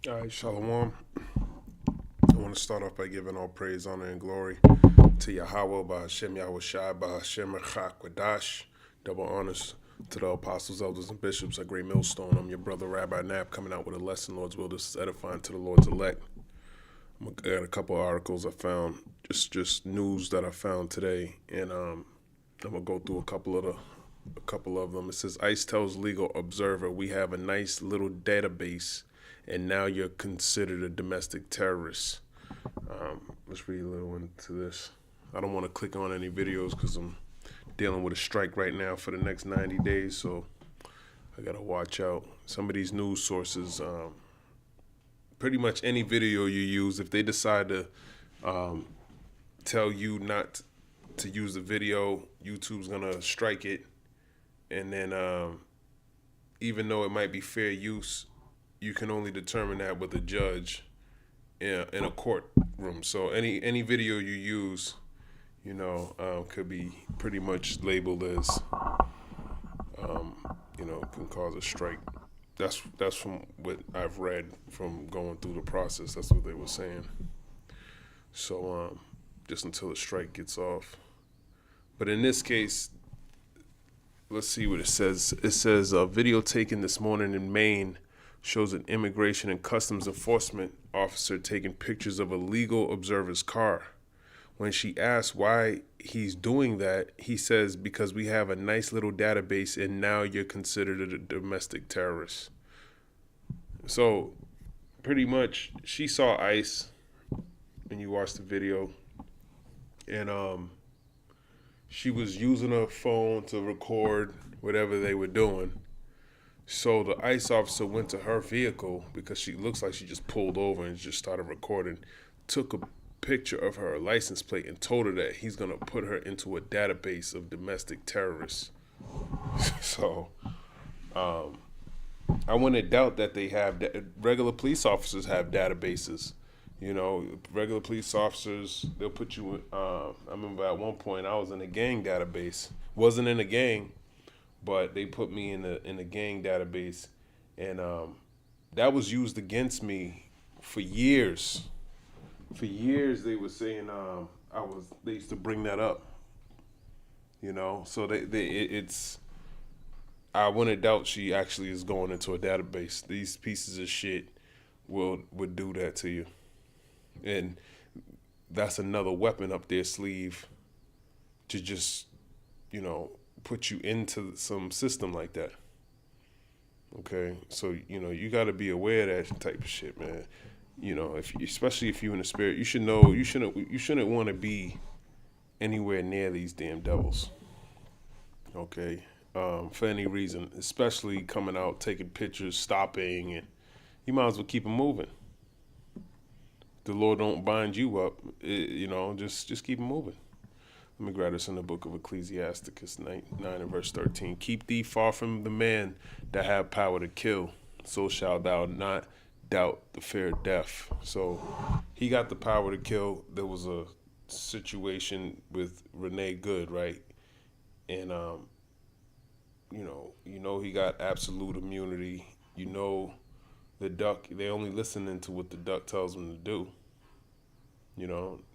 All right, Shalom. I want to start off by giving all praise, honor, and glory to Yahweh, by Hashem Yahweh Shai, by Hashem Echak Wadash. Double honors to the apostles, elders, and bishops at Great Millstone. I'm your brother, Rabbi Nap, coming out with a lesson, Lord's will. This is edifying to the Lord's elect. I got a couple of articles I found, just news that I found today, and I'm gonna go through a couple of them. It says ICE tells legal observer we have a nice little database, and now you're considered a domestic terrorist. Let's read a little into this. I don't want to click on any videos because I'm dealing with a strike right now for the next 90 days, so I gotta watch out. Some of these news sources, pretty much any video you use, if they decide to tell you not to use the video, YouTube's gonna strike it, and then even though it might be fair use, you can only determine that with a judge in a courtroom. So any video you use, could be pretty much labeled as, can cause a strike. That's from what I've read from going through the process. That's what they were saying. So just until the strike gets off. But in this case, let's see what it says. It says a video taken this morning in Maine shows an immigration and customs enforcement officer taking pictures of a legal observer's car. When she asks why he's doing that, he says, because we have a nice little database and now you're considered a domestic terrorist. So pretty much she saw ICE when you watched the video, and she was using her phone to record whatever they were doing. So the ICE officer went to her vehicle because she looks like she just pulled over and just started recording, took a picture of her license plate and told her that he's going to put her into a database of domestic terrorists. So I wouldn't doubt that they have, regular police officers have databases. Regular police officers, they'll put you in, I remember at one point I was in a gang database. Wasn't in a gang, but they put me in a gang database, and that was used against me for years. For years, they were saying they used to bring that up. So it's. I wouldn't doubt she actually is going into a database. These pieces of shit would do that to you, and that's another weapon up their sleeve to just, put you into some system like that. Okay, so you got to be aware of that type of shit, man. Especially if you're in the spirit, you should know you shouldn't want to be anywhere near these damn devils. Okay, for any reason, especially coming out, taking pictures, stopping, and you might as well keep them moving. The Lord don't bind you up, just keep them moving. Let me grab this in the book of Ecclesiasticus 9 and verse 13. Keep thee far from the man that have power to kill, so shalt thou not doubt the fear of death. So he got the power to kill. There was a situation with Renee Good, right? And he got absolute immunity. The duck, they only listening to what the duck tells them to do.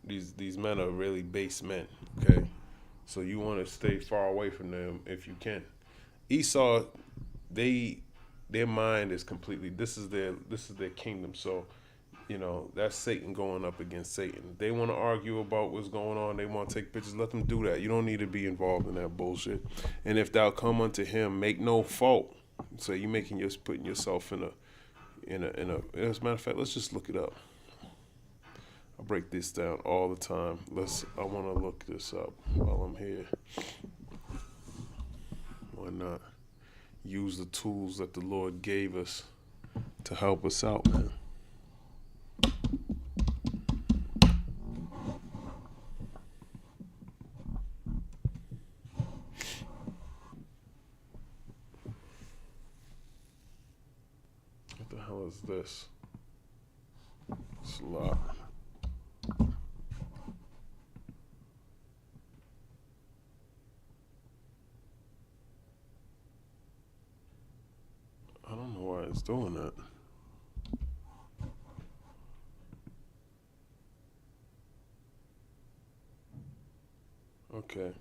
These men are really base men, okay? So you want to stay far away from them if you can. Esau, their mind is completely, this is their kingdom. So, that's Satan going up against Satan. They want to argue about what's going on. They want to take pictures. Let them do that. You don't need to be involved in that bullshit. And if thou come unto him, make no fault. So you putting yourself in a. As a matter of fact, let's just look it up. I break this down all the time. I want to look this up while I'm here. Why not use the tools that the Lord gave us to help us out, man? What the hell is this? It's a lot. I don't know why it's doing that. Okay.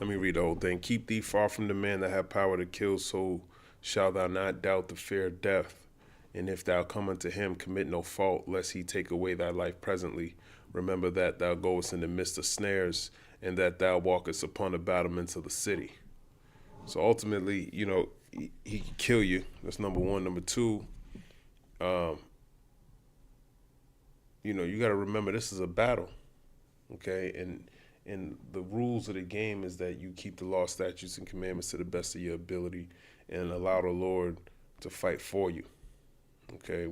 Let me read the whole thing. Keep thee far from the man that have power to kill, so shalt thou not doubt the fear of death. And if thou come unto him, commit no fault, lest he take away thy life presently. Remember that thou goest in the midst of snares, and that thou walkest upon the battlements of the city. So ultimately, he can kill you. That's number one. Number two, you got to remember this is a battle, okay? And the rules of the game is that you keep the law, statutes, and commandments to the best of your ability, and allow the Lord to fight for you. Okay,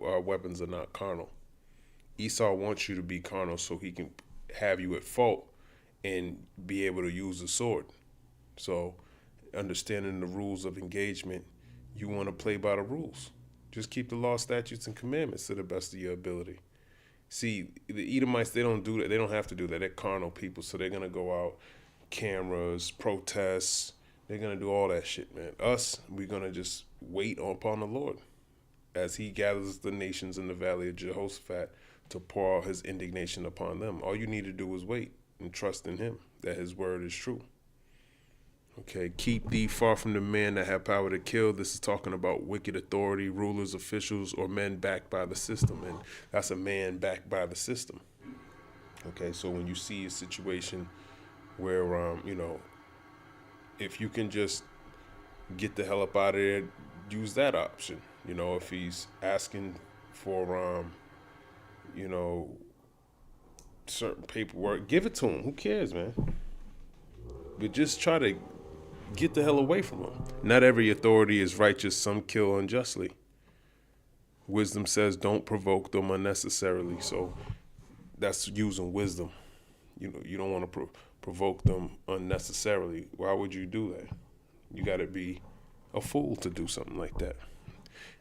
our weapons are not carnal. Esau wants you to be carnal so he can have you at fault and be able to use the sword. So, understanding the rules of engagement, you want to play by the rules. Just keep the law, statutes, and commandments to the best of your ability. See, the Edomites, they don't do that. They don't have to do that. They're carnal people, so they're going to go out, cameras, protests. They're going to do all that shit, man. Us, we're going to just wait upon the Lord as he gathers the nations in the valley of Jehoshaphat to pour out his indignation upon them. All you need to do is wait and trust in him, that his word is true. Okay, keep thee far from the man that have power to kill. This is talking about wicked authority, rulers, officials, or men backed by the system. And that's a man backed by the system. Okay, so when you see a situation where, if you can just get the hell up out of there, use that option. If he's asking for, certain paperwork, give it to him. Who cares, man? But just try to get the hell away from him. Not every authority is righteous. Some kill unjustly. Wisdom says don't provoke them unnecessarily. So that's using wisdom. You don't want to provoke them unnecessarily. Why would you do that? You got to be a fool to do something like that.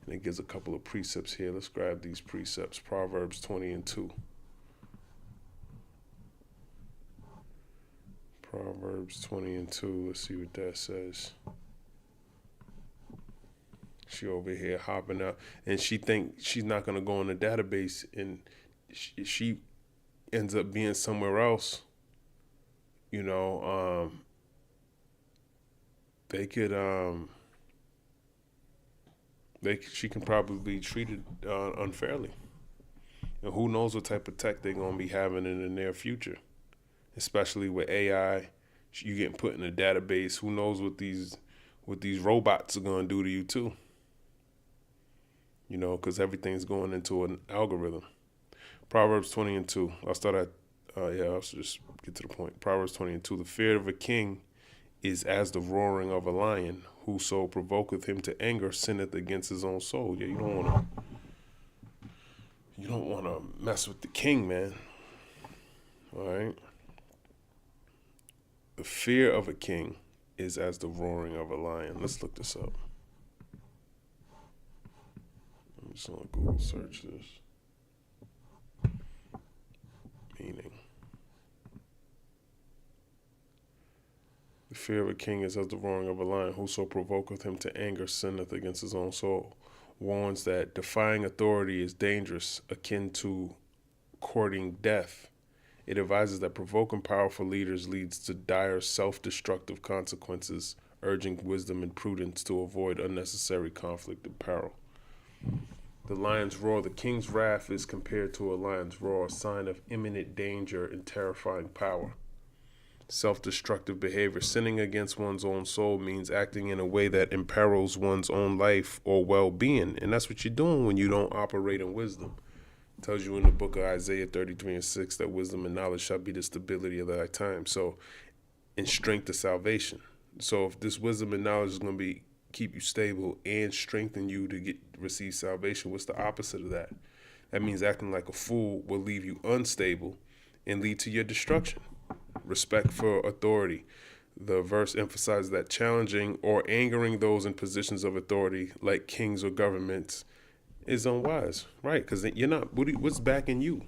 And it gives a couple of precepts here. Let's grab these precepts. Proverbs 20:2. Proverbs 20:2. Let's see what that says. She over here hopping out, and she think she's not gonna go in the database, and she ends up being somewhere else. She can probably be treated unfairly, and who knows what type of tech they're gonna be having in the near future. Especially with AI, you getting put in a database. Who knows what these robots are going to do to you too? Because everything's going into an algorithm. Proverbs 20:2. I'll start at, I'll just get to the point. Proverbs 20:2. The fear of a king is as the roaring of a lion. Whoso provoketh him to anger sinneth against his own soul. Yeah, you don't want to mess with the king, man. All right. The fear of a king is as the roaring of a lion. Let's look this up. I'm just going to Google search this. Meaning. The fear of a king is as the roaring of a lion. Whoso provoketh him to anger sinneth against his own soul. Warns that defying authority is dangerous, akin to courting death. It advises that provoking powerful leaders leads to dire self-destructive consequences, urging wisdom and prudence to avoid unnecessary conflict and peril. The lion's roar, the king's wrath is compared to a lion's roar, a sign of imminent danger and terrifying power. Self-destructive behavior, sinning against one's own soul, means acting in a way that imperils one's own life or well-being. And that's what you're doing when you don't operate in wisdom. Tells you in the book of Isaiah 33:6 that wisdom and knowledge shall be the stability of thy time. So, and strength to salvation. So if this wisdom and knowledge is going to keep you stable and strengthen you to receive salvation, what's the opposite of that? That means acting like a fool will leave you unstable and lead to your destruction. Respect for authority. The verse emphasizes that challenging or angering those in positions of authority, like kings or governments, is unwise, right? Because you're not. What's backing you?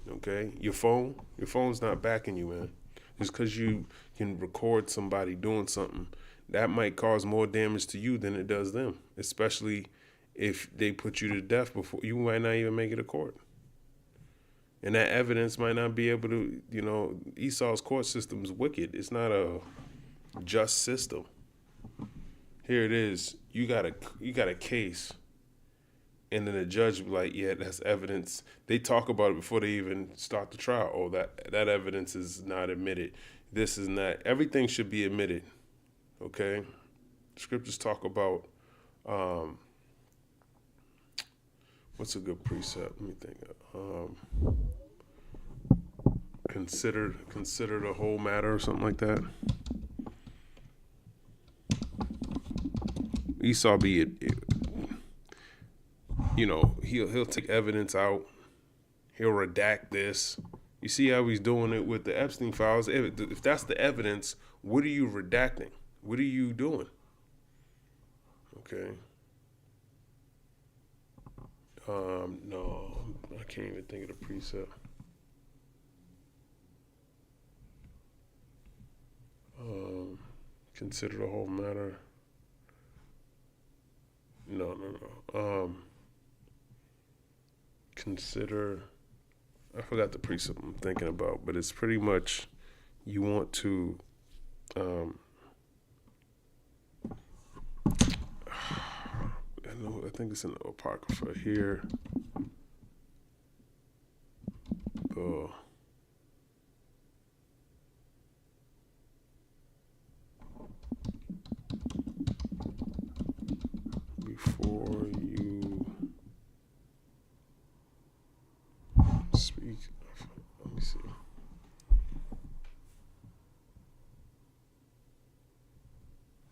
Okay, your phone's not backing you, man. Just because you can record somebody doing something, that might cause more damage to you than it does them. Especially if they put you to death before you might not even make it to court. And that evidence might not be able to, Esau's court system is wicked. It's not a just system. Here it is. You got a case, and then the judge be like, yeah, that's evidence. They talk about it before they even start the trial. Oh, that evidence is not admitted. This is not. Everything should be admitted. Okay? Scriptures talk about what's a good precept? Let me think. Consider the whole matter or something like that. Esau he'll take evidence out. He'll redact this. You see how he's doing it with the Epstein files? If that's the evidence, what are you redacting? What are you doing? Okay. No, I can't even think of the precept. Consider the whole matter. No. Consider. I forgot the precept I'm thinking about, but it's pretty much you want to. I think it's in the Apocrypha here. Before you speak, let me see.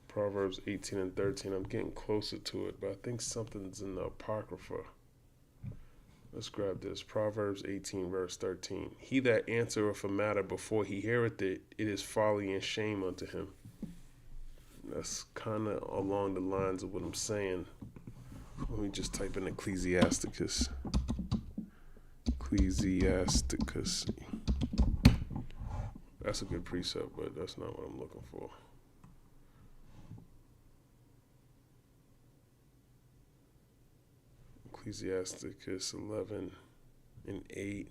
Proverbs 18 and 13. I'm getting closer to it, but I think something's in the Apocrypha. Let's grab this. Proverbs 18, verse 13. He that answereth a matter before he heareth it, it is folly and shame unto him. That's kind of along the lines of what I'm saying. Let me just type in Ecclesiasticus. Ecclesiasticus. That's a good precept, but that's not what I'm looking for. Ecclesiasticus 11 and 8.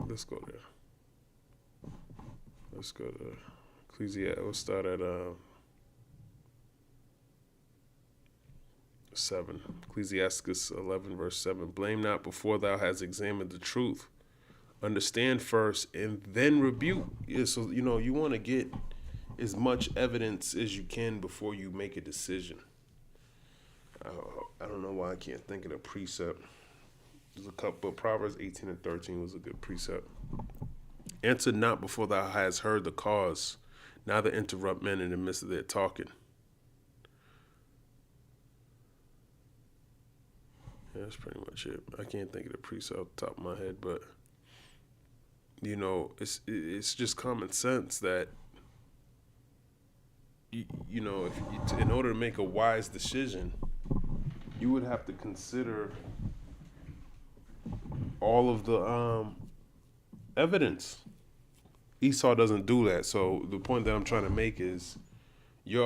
Let's go there. Let's go to Ecclesiastes. We'll start at 7. Ecclesiasticus 11, verse 7. Blame not before thou hast examined the truth. Understand first and then rebuke. Yeah, so, you want to get as much evidence as you can before you make a decision. I don't know why I can't think of the precept. There's a couple, but Proverbs 18 and 13 was a good precept. Answer not before thou hast heard the cause, neither interrupt men in the midst of their talking. Yeah, that's pretty much it. I can't think of the precept off the top of my head, but it's just common sense that if in order to make a wise decision, you would have to consider all of the evidence. Esau doesn't do that. So the point that I'm trying to make is you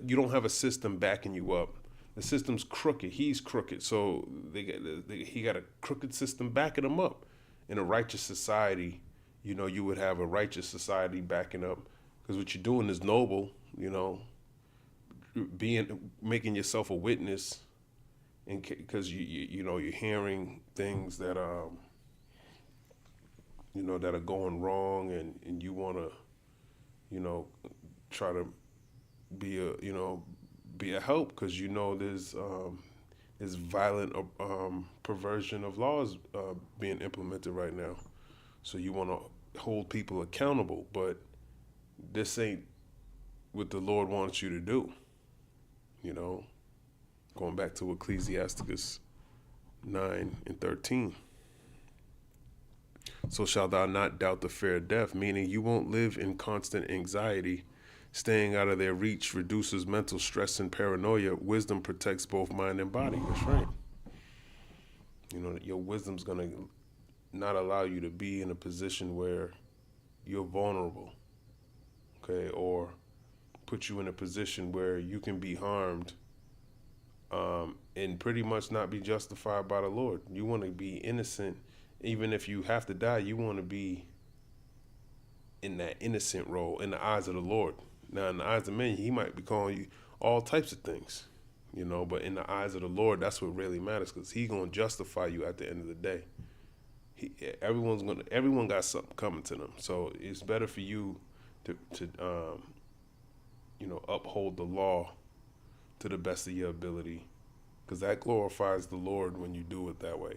don't have a system backing you up. The system's crooked. He's crooked. So he got a crooked system backing him up. In a righteous society, you would have a righteous society backing up, because what you're doing is noble. Making yourself a witness, and because you're hearing things that that are going wrong, and you want to try to be a help, because there's violent perversion of laws being implemented right now. So you want to hold people accountable, but this ain't what the Lord wants you to do. Going back to Ecclesiasticus 9 and 13. So shalt thou not doubt the fear of death, meaning you won't live in constant anxiety. Staying out of their reach reduces mental stress and paranoia. Wisdom protects both mind and body. That's right. Your wisdom's going to not allow you to be in a position where you're vulnerable, okay, or put you in a position where you can be harmed and pretty much not be justified by the Lord. You want to be innocent, even if you have to die. You want to be in that innocent role in the eyes of the Lord. Now, in the eyes of men, He might be calling you all types of things, but in the eyes of the Lord, that's what really matters, because He's gonna justify you at the end of the day. Everyone got something coming to them, so it's better for you to uphold the law to the best of your ability, because that glorifies the Lord when you do it that way.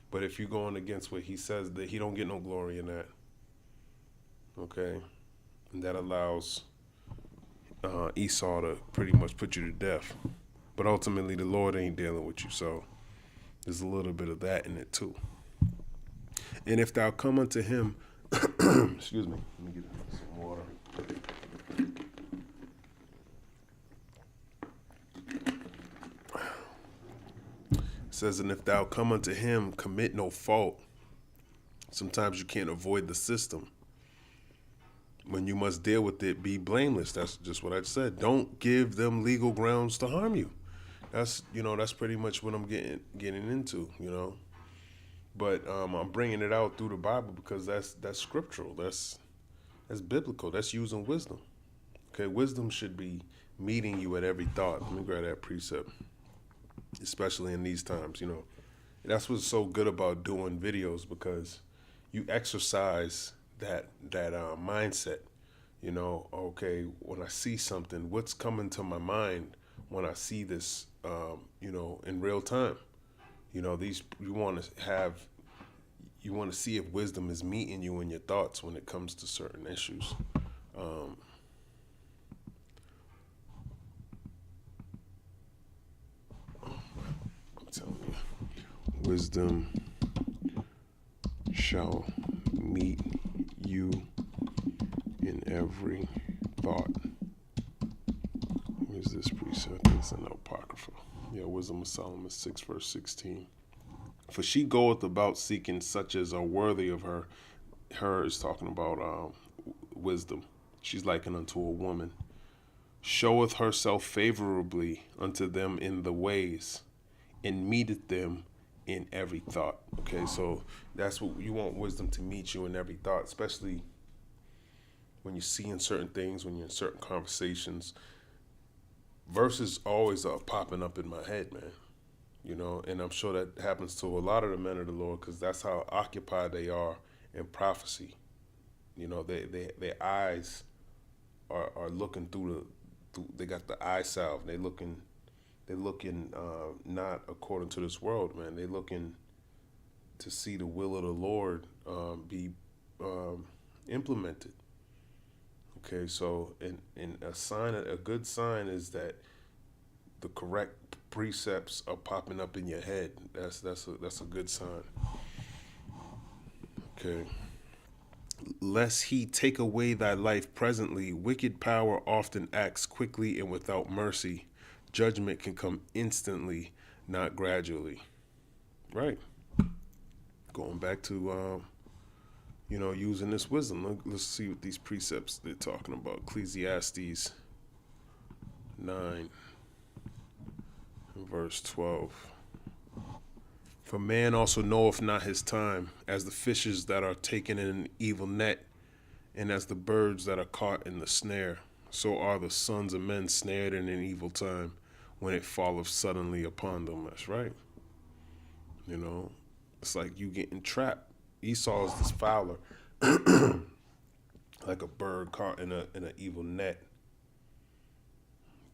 But if you're going against what He says, that He don't get no glory in that. Okay, and that allows Esau to pretty much put you to death. But ultimately, the Lord ain't dealing with you, so there's a little bit of that in it too. And if thou come unto Him, excuse me, let me get some water. It says, and if thou come unto Him, commit no fault. Sometimes you can't avoid the system. When you must deal with it, be blameless. That's just what I said. Don't give them legal grounds to harm you. That's pretty much what I'm getting into. But I'm bringing it out through the Bible because that's scriptural. That's biblical. That's using wisdom. Okay, wisdom should be meeting you at every thought. Let me grab that precept, especially in these times. That's what's so good about doing videos, because you exercise that mindset. Okay, when I see something, what's coming to my mind when I see this, in real time. You want to see if wisdom is meeting you in your thoughts when it comes to certain issues. I'm telling you, wisdom shall meet you in every thought. Where's this precept? It's an apocrypha. Yeah, Wisdom of Solomon 6 verse 16. For she goeth about seeking such as are worthy of her. Her is talking about wisdom. She's likened unto a woman. Showeth herself favorably unto them in the ways, and meeteth them in every thought. Okay, so that's what you want, wisdom to meet you in every thought, especially when you're seeing certain things, when you're in certain conversations. Verses always are popping up in my head, man. And I'm sure that happens to a lot of the men of the Lord, because that's how occupied they are in prophecy. Their eyes are looking through they got the eye salve. They're looking not according to this world, man. They're looking to see the will of the Lord be implemented. Okay, so and a good sign is that the correct precepts are popping up in your head. That's a good sign. Okay. Lest he take away thy life presently, wicked power often acts quickly and without mercy. Judgment can come instantly, not gradually. Right. Going back to using this wisdom. Let's see what these precepts they're talking about. Ecclesiastes 9, verse 12. For man also knoweth not his time, as the fishes that are taken in an evil net, and as the birds that are caught in the snare. So are the sons of men snared in an evil time, when it falleth suddenly upon them. That's right. It's like you getting trapped. Esau is this fowler, like a bird caught in an evil net.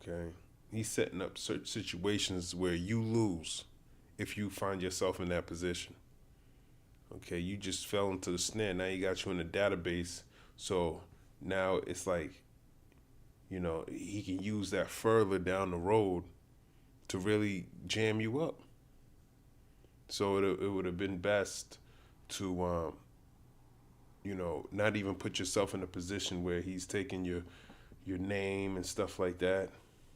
Okay, he's setting up certain situations where you lose if you find yourself in that position. Okay, you just fell into the snare. Now you got you in a database, so now it's like, he can use that further down the road to really jam you up. So it would have been best to, not even put yourself in a position where he's taking your name and stuff like that.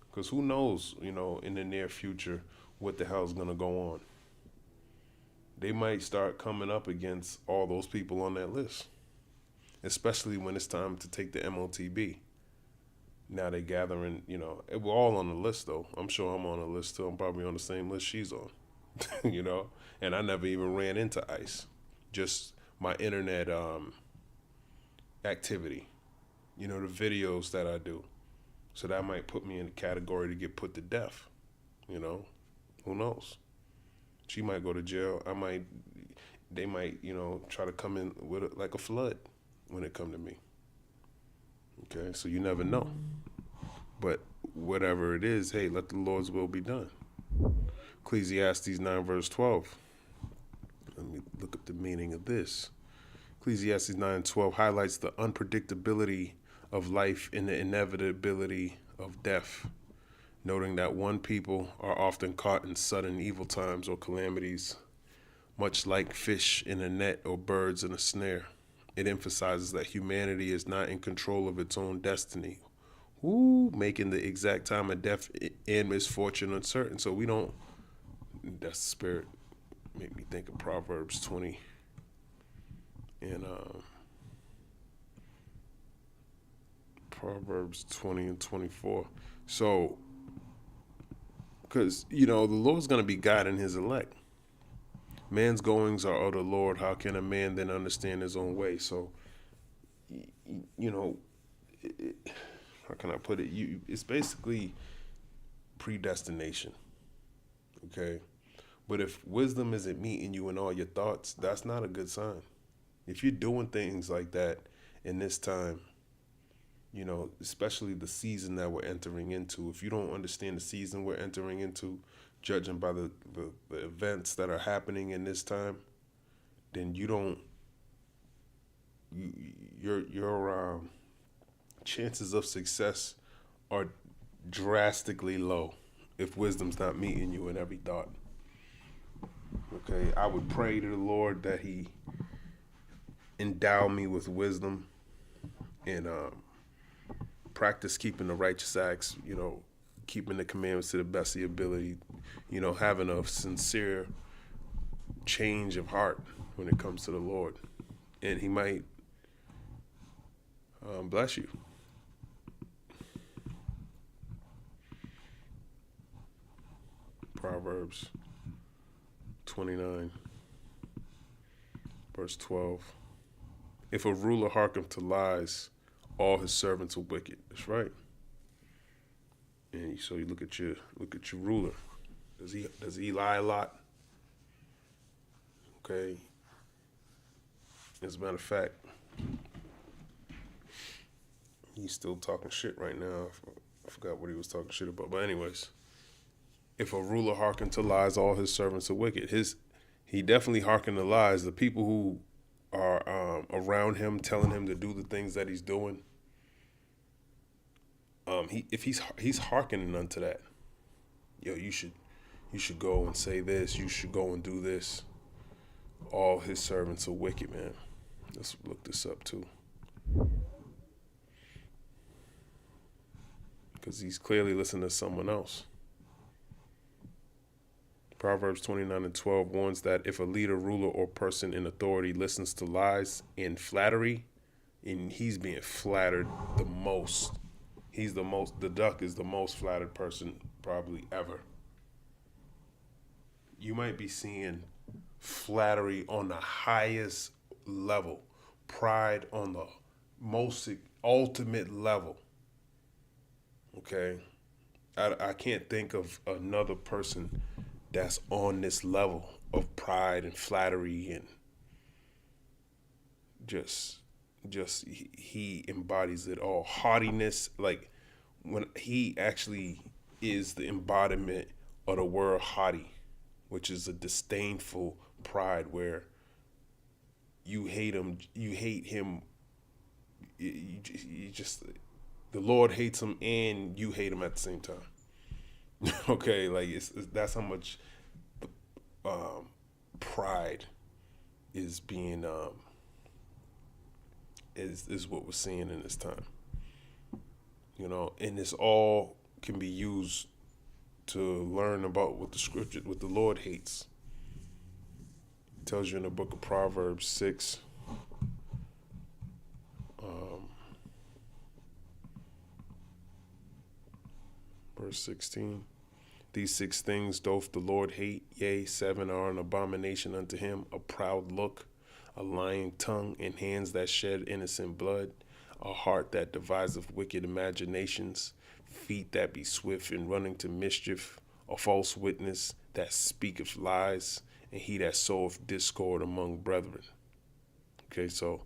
Because who knows, in the near future, what the hell's going to go on. They might start coming up against all those people on that list, especially when it's time to take the MOTB. Now they gathering, we're all on the list though. I'm sure I'm on the list too. I'm probably on the same list she's on, And I never even ran into ICE, just my internet activity, the videos that I do. So that might put me in the category to get put to death, Who knows? She might go to jail. They might, try to come in with like a flood when it come to me. Okay, so you never know. But whatever it is, hey, let the Lord's will be done. Ecclesiastes 9 verse 12. Let me look up the meaning of this. Ecclesiastes 9:12 highlights the unpredictability of life and the inevitability of death, noting that one people are often caught in sudden evil times or calamities, much like fish in a net or birds in a snare. It emphasizes that humanity is not in control of its own destiny, making the exact time of death and misfortune uncertain. So we don't, that's the spirit. Make me think of Proverbs 20 and Proverbs 20 and 24. So, because, the Lord's going to be guiding his elect. Man's goings are of the Lord. How can a man then understand his own way? So, how can I put it? It's basically predestination. Okay. But if wisdom isn't meeting you in all your thoughts, that's not a good sign. If you're doing things like that in this time, especially the season that we're entering into, if you don't understand the season we're entering into, judging by the events that are happening in this time, then your chances of success are drastically low if wisdom's not meeting you in every thought. Okay, I would pray to the Lord that he endow me with wisdom and practice keeping the righteous acts, keeping the commandments to the best of your ability, having a sincere change of heart when it comes to the Lord. And he might bless you. Proverbs 29, verse 12. If a ruler hearken to lies, all his servants are wicked. That's right. And so you look at your ruler. Does he lie a lot? Okay. As a matter of fact, he's still talking shit right now. I forgot what he was talking shit about. But anyways, if a ruler hearken to lies, all his servants are wicked. He definitely hearken to lies. The people who are around him, telling him to do the things that he's doing, if he's hearkening unto that, you should go and say this. You should go and do this. All his servants are wicked, man. Let's look this up too, because he's clearly listening to someone else. Proverbs 29 and 12 warns that if a leader, ruler, or person in authority listens to lies and flattery, and he's being flattered the most, the duck is the most flattered person probably ever. You might be seeing flattery on the highest level, pride on the most ultimate level. Okay? I can't think of another person that's on this level of pride and flattery, and just he embodies it all. Haughtiness, like when he actually is the embodiment of the word haughty, which is a disdainful pride where you hate him, you just the Lord hates him and you hate him at the same time. Okay, like that's how much pride is being is what we're seeing in this time. And this all can be used to learn about what the Lord hates. It tells you in the book of Proverbs 6. Verse 16. These 6 things doth the Lord hate, yea, 7 are an abomination unto him: a proud look, a lying tongue, and hands that shed innocent blood, a heart that deviseth wicked imaginations, feet that be swift in running to mischief, a false witness that speaketh lies, and he that soweth discord among brethren. Okay, so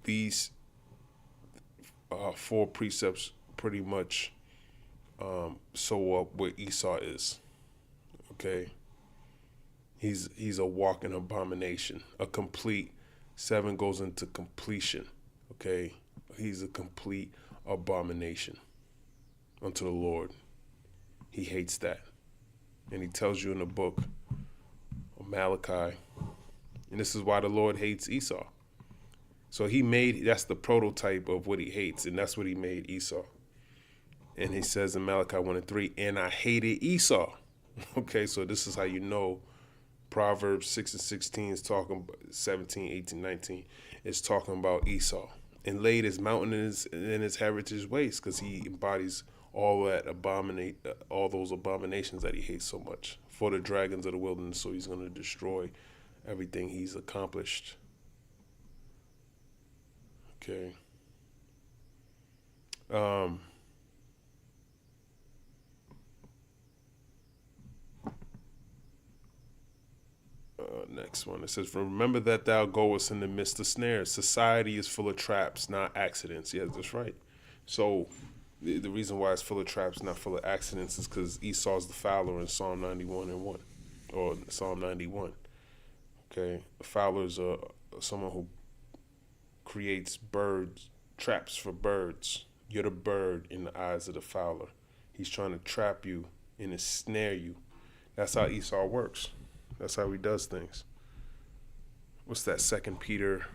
these 4 precepts pretty much sew up where Esau is. Okay, he's a walking abomination, a complete. 7 goes into completion. Okay, he's a complete abomination unto the Lord. He hates that, and he tells you in the book of Malachi, and this is why the Lord hates Esau. So that's the prototype of what he hates, and that's what he made Esau. And he says in Malachi 1:3, and I hated Esau. Okay, so this is how you know Proverbs 6 and 16 is talking, 17, 18, 19 is talking about Esau. And laid his mountain in his heritage waste, because he embodies all those abominations that he hates so much. For the dragons of the wilderness, so he's going to destroy everything he's accomplished. Okay. Next one. It says, remember that thou goest in the midst of snares. Society is full of traps, not accidents. Yes, that's right. So the reason why it's full of traps, not full of accidents, is because Esau's the fowler in Psalm 91 and 1, or Psalm 91. Okay, a fowler is someone who creates traps for birds. You're the bird in the eyes of the fowler. He's trying to trap you and ensnare you. That's how Esau works. That's how he does things. What's that? 2 Peter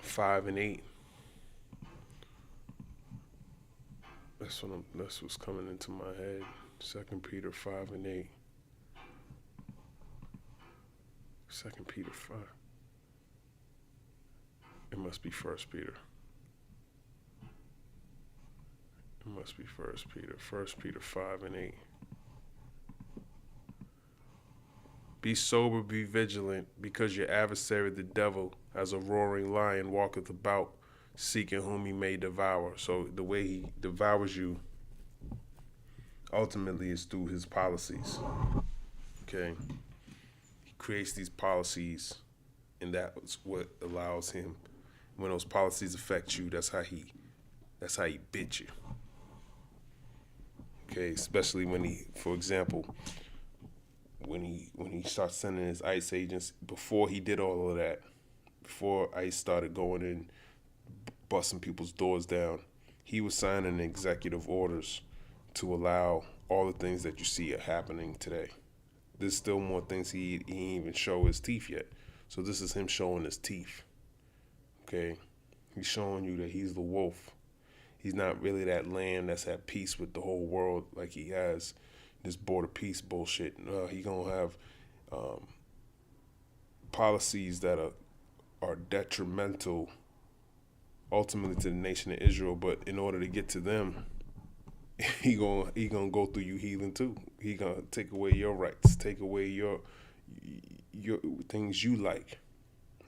5 and 8. That's what's coming into my head. 2 Peter 5 and 8. 2 Peter 5. It must be 1 Peter. It must be 1 Peter. 1 Peter 5 and 8. Be sober, be vigilant, because your adversary the devil, as a roaring lion, walketh about, seeking whom he may devour. So the way he devours you ultimately is through his policies. Okay? He creates these policies, and that's what allows him, when those policies affect you, that's how he bit you. Okay, especially when he, for example, when he starts sending his ICE agents, before he did all of that, before ICE started going in, busting people's doors down, he was signing executive orders to allow all the things that you see are happening today. There's still more things he ain't even show his teeth yet. So this is him showing his teeth. Okay? He's showing you that he's the wolf. He's not really that lamb that's at peace with the whole world like he has this border peace bullshit. He gonna have policies that are detrimental ultimately to the nation of Israel, but in order to get to them, he gonna go through you healing too. He gonna take away your rights, take away your things you like.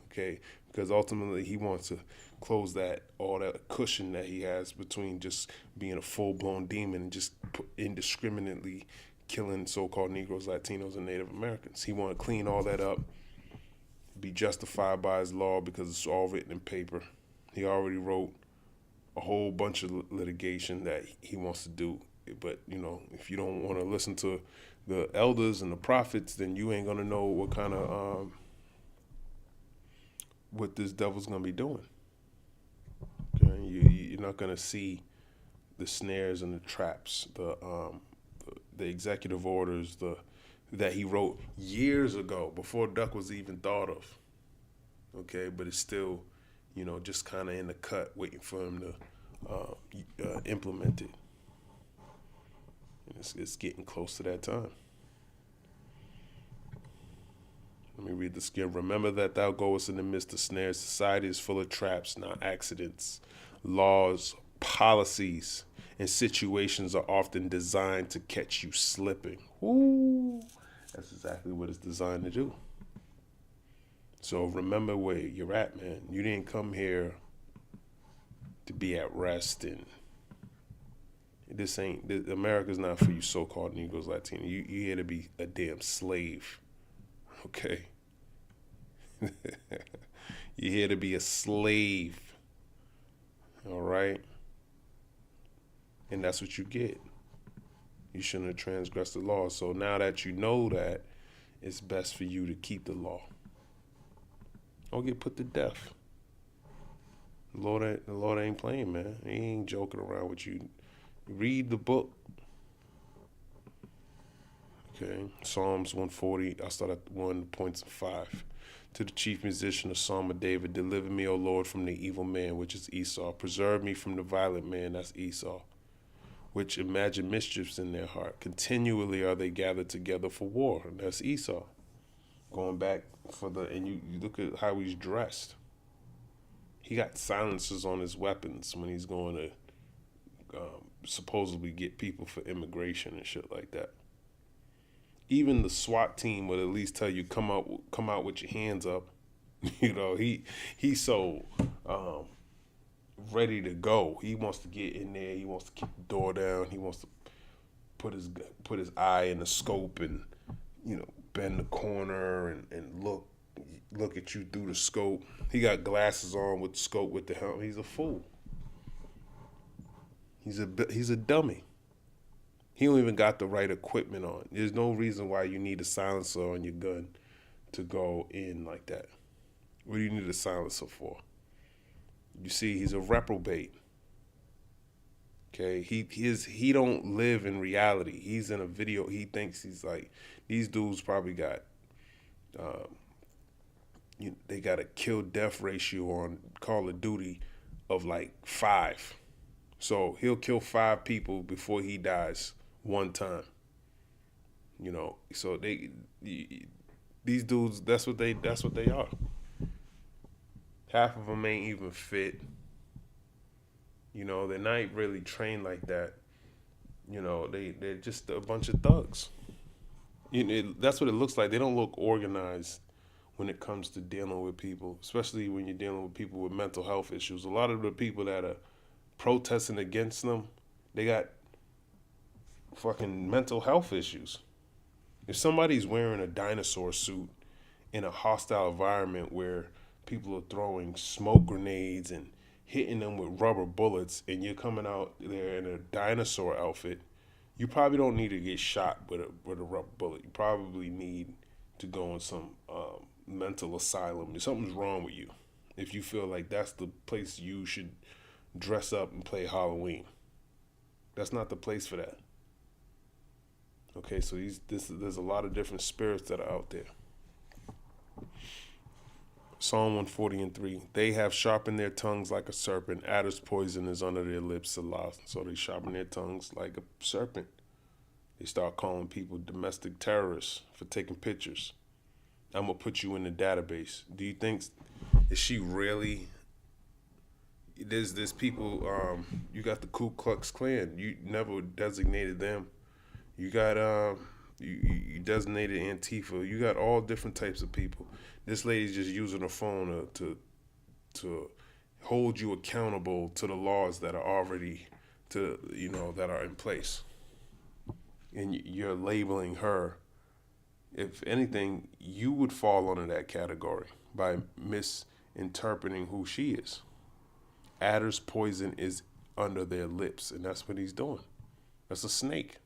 Okay, because ultimately he wants to close all that cushion that he has between just being a full-blown demon and just indiscriminately killing so-called Negroes, Latinos, and Native Americans. He want to clean all that up, be justified by his law because it's all written in paper. He already wrote a whole bunch of litigation that he wants to do. But, if you don't want to listen to the elders and the prophets, then you ain't going to know what kind of, what this devil's going to be doing. Okay? You're not going to see the snares and the traps, the executive orders that he wrote years ago, before Duck was even thought of. Okay, but it's still, just kind of in the cut, waiting for him to implement it. And it's getting close to that time. Let me read this again. Remember that thou goest in the midst of snares. Society is full of traps, not accidents. Laws, policies and situations are often designed to catch you slipping. Ooh, that's exactly what it's designed to do. So remember where you're at, man. You didn't come here to be at rest, and America's not for you so-called Negroes, Latino. You here to be a damn slave, okay? You're here to be a slave, all right? And that's what you get. You shouldn't have transgressed the law. So now that you know that, it's best for you to keep the law. Don't get put to death. The Lord ain't playing, man. He ain't joking around with you. Read the book. Okay, Psalms 140. I'll start at 1.5. To the chief musician, a psalm of David, deliver me, O Lord, from the evil man, which is Esau. Preserve me from the violent man, that's Esau, which imagine mischiefs in their heart. Continually are they gathered together for war, and that's Esau. Going back and you look at how he's dressed. He got silencers on his weapons when he's going to supposedly get people for immigration and shit like that. Even the SWAT team would at least tell you come out with your hands up. You know, he's so ready to go. He wants to get in there. He wants to kick the door down. He wants to put his eye in the scope and, you know, bend the corner and look at you through the scope. He got glasses on with the scope with the helmet. He's a fool. He's a dummy. He don't even got the right equipment on. There's no reason why you need a silencer on your gun to go in like that. What do you need a silencer for? You see, he's a reprobate. Okay, he don't live in reality. He's in a video. He thinks he's like, these dudes probably got, they got a kill-death ratio on Call of Duty of like 5. So he'll kill 5 people before he dies one time. You know, so these dudes, that's what they are. Half of them ain't even fit. You know, they're not really trained like that. You know, they're just a bunch of thugs. You know, that's what it looks like. They don't look organized when it comes to dealing with people, especially when you're dealing with people with mental health issues. A lot of the people that are protesting against them, they got fucking mental health issues. If somebody's wearing a dinosaur suit in a hostile environment where people are throwing smoke grenades and hitting them with rubber bullets, and you're coming out there in a dinosaur outfit, you probably don't need to get shot with a rubber bullet. You probably need to go in some mental asylum. Something's wrong with you if you feel like that's the place you should dress up and play Halloween. That's not the place for that. Okay, so there's a lot of different spirits that are out there. Psalm 140:3. They have sharpened their tongues like a serpent. Adder's poison is under their lips. Salah. So they sharpen their tongues like a serpent. They start calling people domestic terrorists for taking pictures. I'm going to put you in the database. Do you think, is she really, there's people, you got the Ku Klux Klan. You never designated them. You got, you designated Antifa. You got all different types of people. This lady's just using her phone to hold you accountable to the laws that are already, that are in place. And you're labeling her. If anything, you would fall under that category by misinterpreting who she is. Adder's poison is under their lips, and that's what he's doing. That's a snake.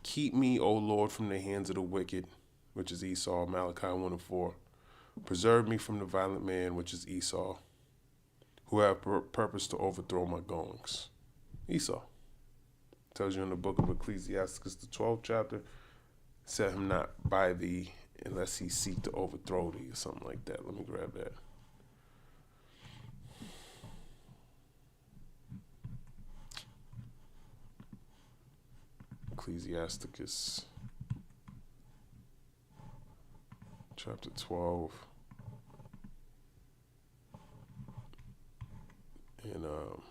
Keep me, O Lord, from the hands of the wicked, which is Esau, Malachi 1:4. Preserve me from the violent man, which is Esau, who have purpose to overthrow my goings. Esau. Tells you in the book of Ecclesiastes, the 12th chapter, set him not by thee unless he seek to overthrow thee, or something like that. Let me grab that. Ecclesiasticus chapter 12 and 12.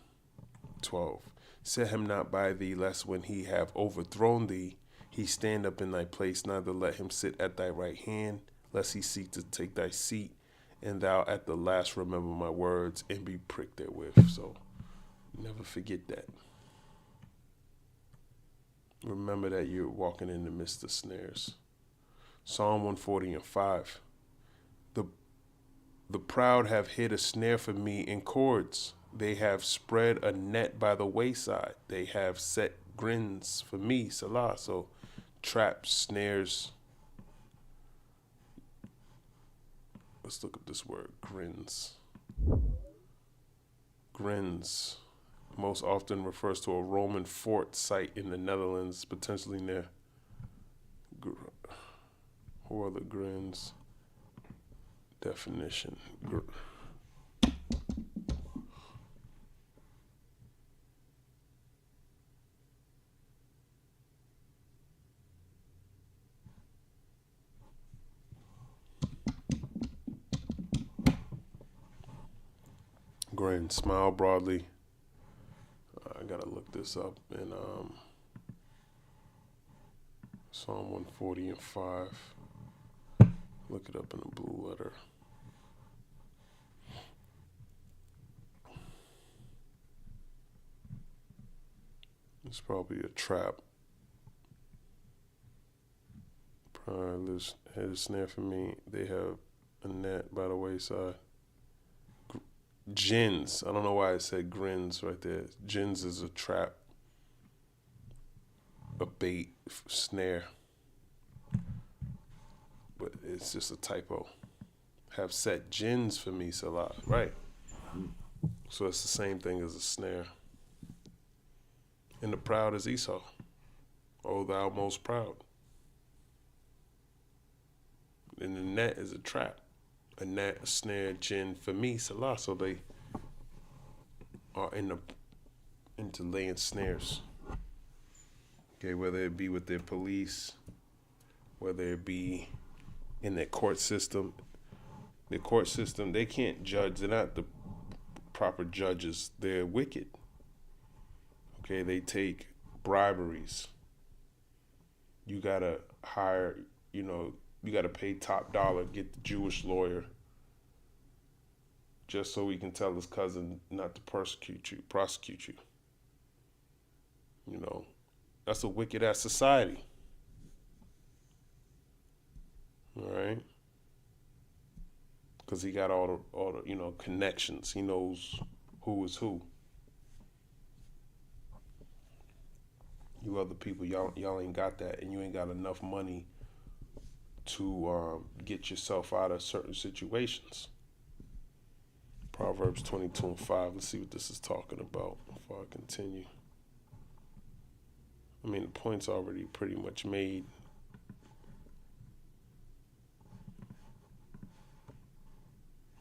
12. Set him not by thee, lest when he have overthrown thee, he stand up in thy place, neither let him sit at thy right hand, lest he seek to take thy seat, and thou at the last remember my words and be pricked therewith. So never forget that. Remember that you're walking in the midst of snares. Psalm 140 and 5. The proud have hid a snare for me in cords. They have spread a net by the wayside. They have set grins for me, Salah. So traps, snares. Let's look up this word, grins. Grins most often refers to a Roman fort site in the Netherlands, potentially near. Who are the grins? Definition. Grin, smile broadly. I gotta look this up in Psalm 140 and 5. Look it up in the blue letter. It's probably a trap. Probably had a snare for me. They have a net by the wayside. Gins. I don't know why I said grins right there. Gins is a trap, a bait, snare. But it's just a typo. Have set gins for me, Salah. Right. So it's the same thing as a snare. And the proud is Esau. O thou most proud. And the net is a trap. A net, a snare, gin for me, Salah. So they are into laying snares. Okay, whether it be with their police, whether it be in their court system. The court system, they can't judge. They're not the proper judges. They're wicked. Okay, they take briberies. You gotta hire, you gotta pay top dollar, get the Jewish lawyer, just so he can tell his cousin not to prosecute you. That's a wicked ass society. All right, because he got all the connections. He knows who is who. You other people, y'all ain't got that, and you ain't got enough money to get yourself out of certain situations. Proverbs 22 and 5. Let's see what this is talking about before I continue. I mean, the point's already pretty much made.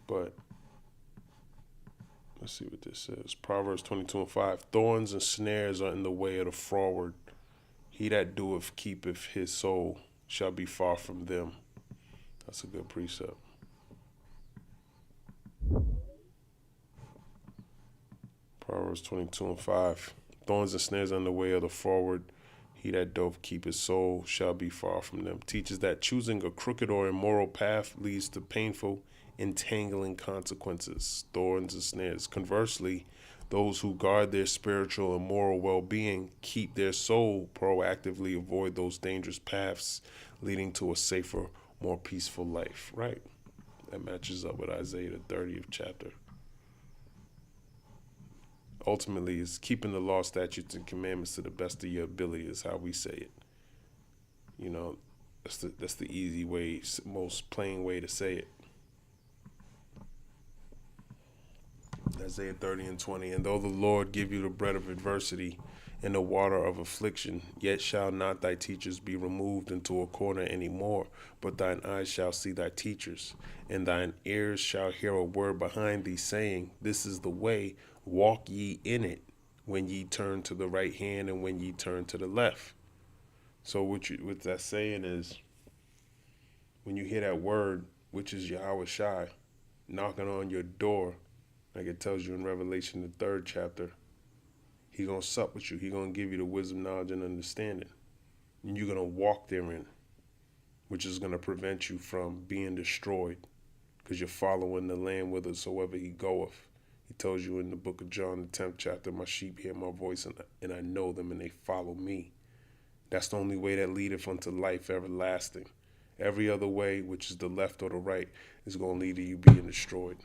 But let's see what this says. Proverbs 22 and 5. Thorns and snares are in the way of the froward. He that doeth keepeth his soul shall be far from them. That's a good precept. Proverbs 22 and 5. Thorns and snares are in the way of the froward. He that doth keep his soul shall be far from them. Teaches that choosing a crooked or immoral path leads to painful, entangling consequences, thorns and snares. Conversely, those who guard their spiritual and moral well-being keep their soul, proactively avoid those dangerous paths, leading to a safer, more peaceful life. Right. That matches up with Isaiah, the 30th chapter. Ultimately, is keeping the law, statutes, and commandments to the best of your ability is how we say it. That's the easy way, most plain way to say it. Isaiah 30 and 20. And though the Lord give you the bread of adversity and the water of affliction, yet shall not thy teachers be removed into a corner any more, but thine eyes shall see thy teachers, and thine ears shall hear a word behind thee, saying, This is the way, walk ye in it, when ye turn to the right hand and when ye turn to the left. So what that's saying is, when you hear that word, which is Yahweh Shai, knocking on your door, like it tells you in Revelation, the 3rd chapter, He gonna sup with you. He gonna give you the wisdom, knowledge, and understanding. And you're gonna walk therein, which is gonna prevent you from being destroyed, because you're following the Lamb whithersoever he goeth. He tells you in the book of John, the 10th chapter, my sheep hear my voice, and I know them, and they follow me. That's the only way that leadeth unto life everlasting. Every other way, which is the left or the right, is going to lead to you being destroyed.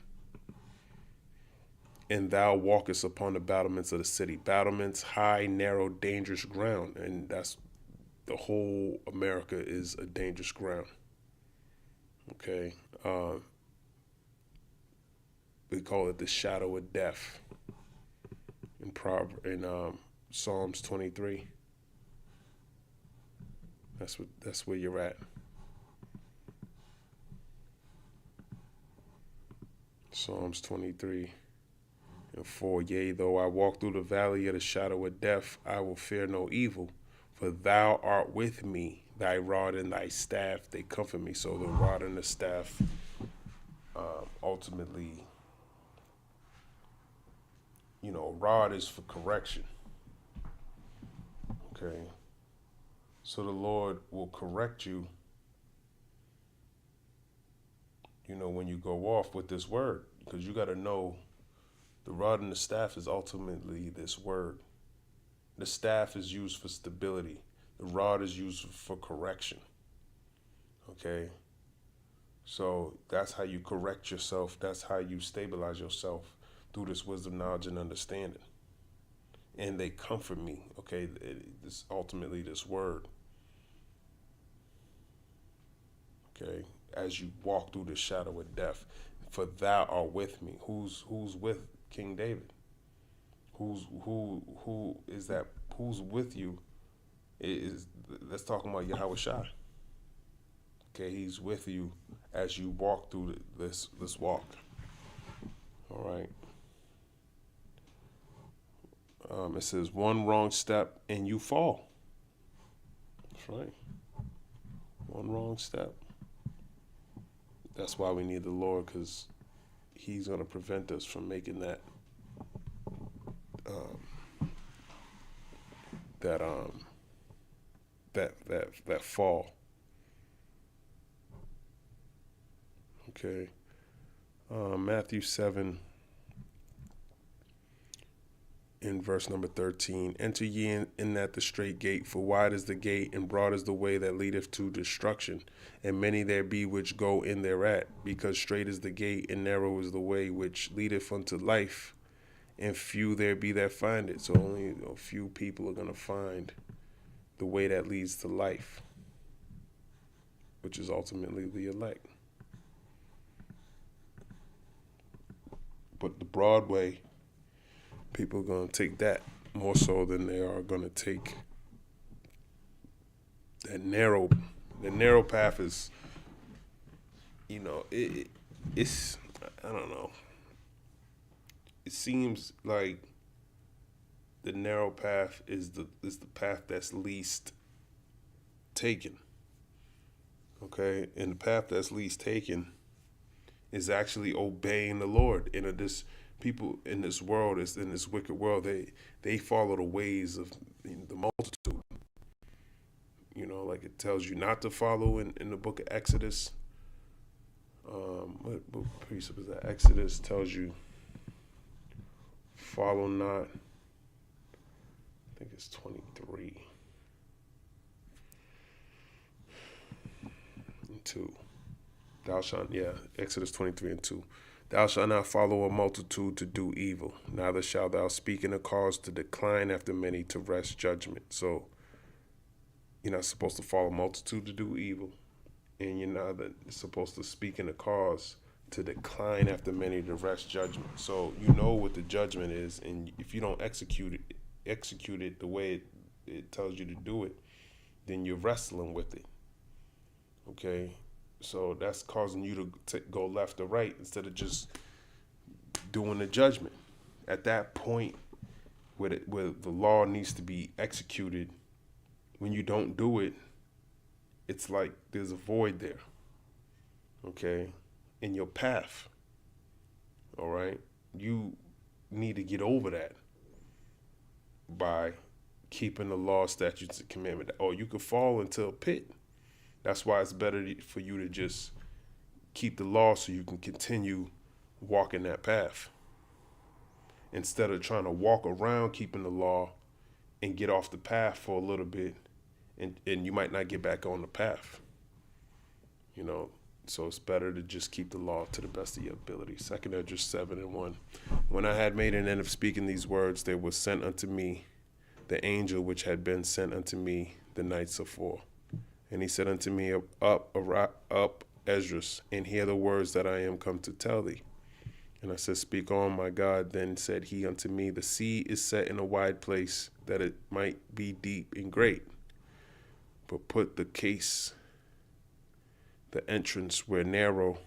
And thou walkest upon the battlements of the city. Battlements, high, narrow, dangerous ground. And that's the whole America is a dangerous ground. Okay. We call it the shadow of death in Psalms 23. That's where you're at. Psalms 23 and 4. Yea, though I walk through the valley of the shadow of death, I will fear no evil, for thou art with me. Thy rod and thy staff, they comfort me. So the rod and the staff ultimately, rod is for correction. Okay. So the Lord will correct you, when you go off with this word, because you got to know the rod and the staff is ultimately this word. The staff is used for stability. The rod is used for correction. Okay? So that's how you correct yourself. That's how you stabilize yourself, through this wisdom, knowledge, and understanding. And they comfort me. Okay? This ultimately this word. Okay? As you walk through the shadow of death, for thou art with me. Who's with King David? Who is that? Who's with you? That's talking about Yahweh Shai. Okay, he's with you as you walk through this walk. All right. It says, one wrong step and you fall. That's right. One wrong step. That's why we need the Lord, because he's going to prevent us from making that fall. Okay. Matthew 7 in verse number 13. Enter ye in at the straight gate, for wide is the gate, and broad is the way that leadeth to destruction, and many there be which go in thereat. Because straight is the gate, and narrow is the way which leadeth unto life, and few there be that find it. So only a few people are going to find the way that leads to life, which is ultimately the elect. But the broad way, people are going to take that more so than they are going to take that narrow. The narrow path is, it's, I don't know. It seems like the narrow path is the path that's least taken. Okay, and the path that's least taken is actually obeying the Lord. This people in this world, in this wicked world, they follow the ways of the multitude. Like it tells you not to follow in the book of Exodus. What precept is that? Exodus tells you, follow not. I think it's 23 and 2. Thou shalt, Exodus 23 and 2. Thou shalt not follow a multitude to do evil, neither shalt thou speak in a cause to decline after many to wrest judgment. So you're not supposed to follow a multitude to do evil, and you're not supposed to speak in a cause to decline after many to wrest judgment. So you know what the judgment is, and if you don't execute it the way it tells you to do it, then you're wrestling with it. Okay? So that's causing you to go left or right instead of just doing the judgment. At that point where the law needs to be executed, when you don't do it, it's like there's a void there. Okay? In your path. All right? You need to get over that. by keeping the law, statutes, and commandment. Or you could fall into a pit. That's why it's better for you to just keep the law so you can continue walking that path instead of trying to walk around keeping the law and get off the path for a little bit, and you might not get back on the path. You know, so it's better to just keep the law to the best of your ability. 2 Ezra 7:1. When I had made an end of speaking these words, there was sent unto me the angel which had been sent unto me the nights afore. And he said unto me, Up, Esdras, and hear the words that I am come to tell thee. And I said, Speak on, my God. Then said he unto me, The sea is set in a wide place, that it might be deep and great. But put the case, the entrance were narrow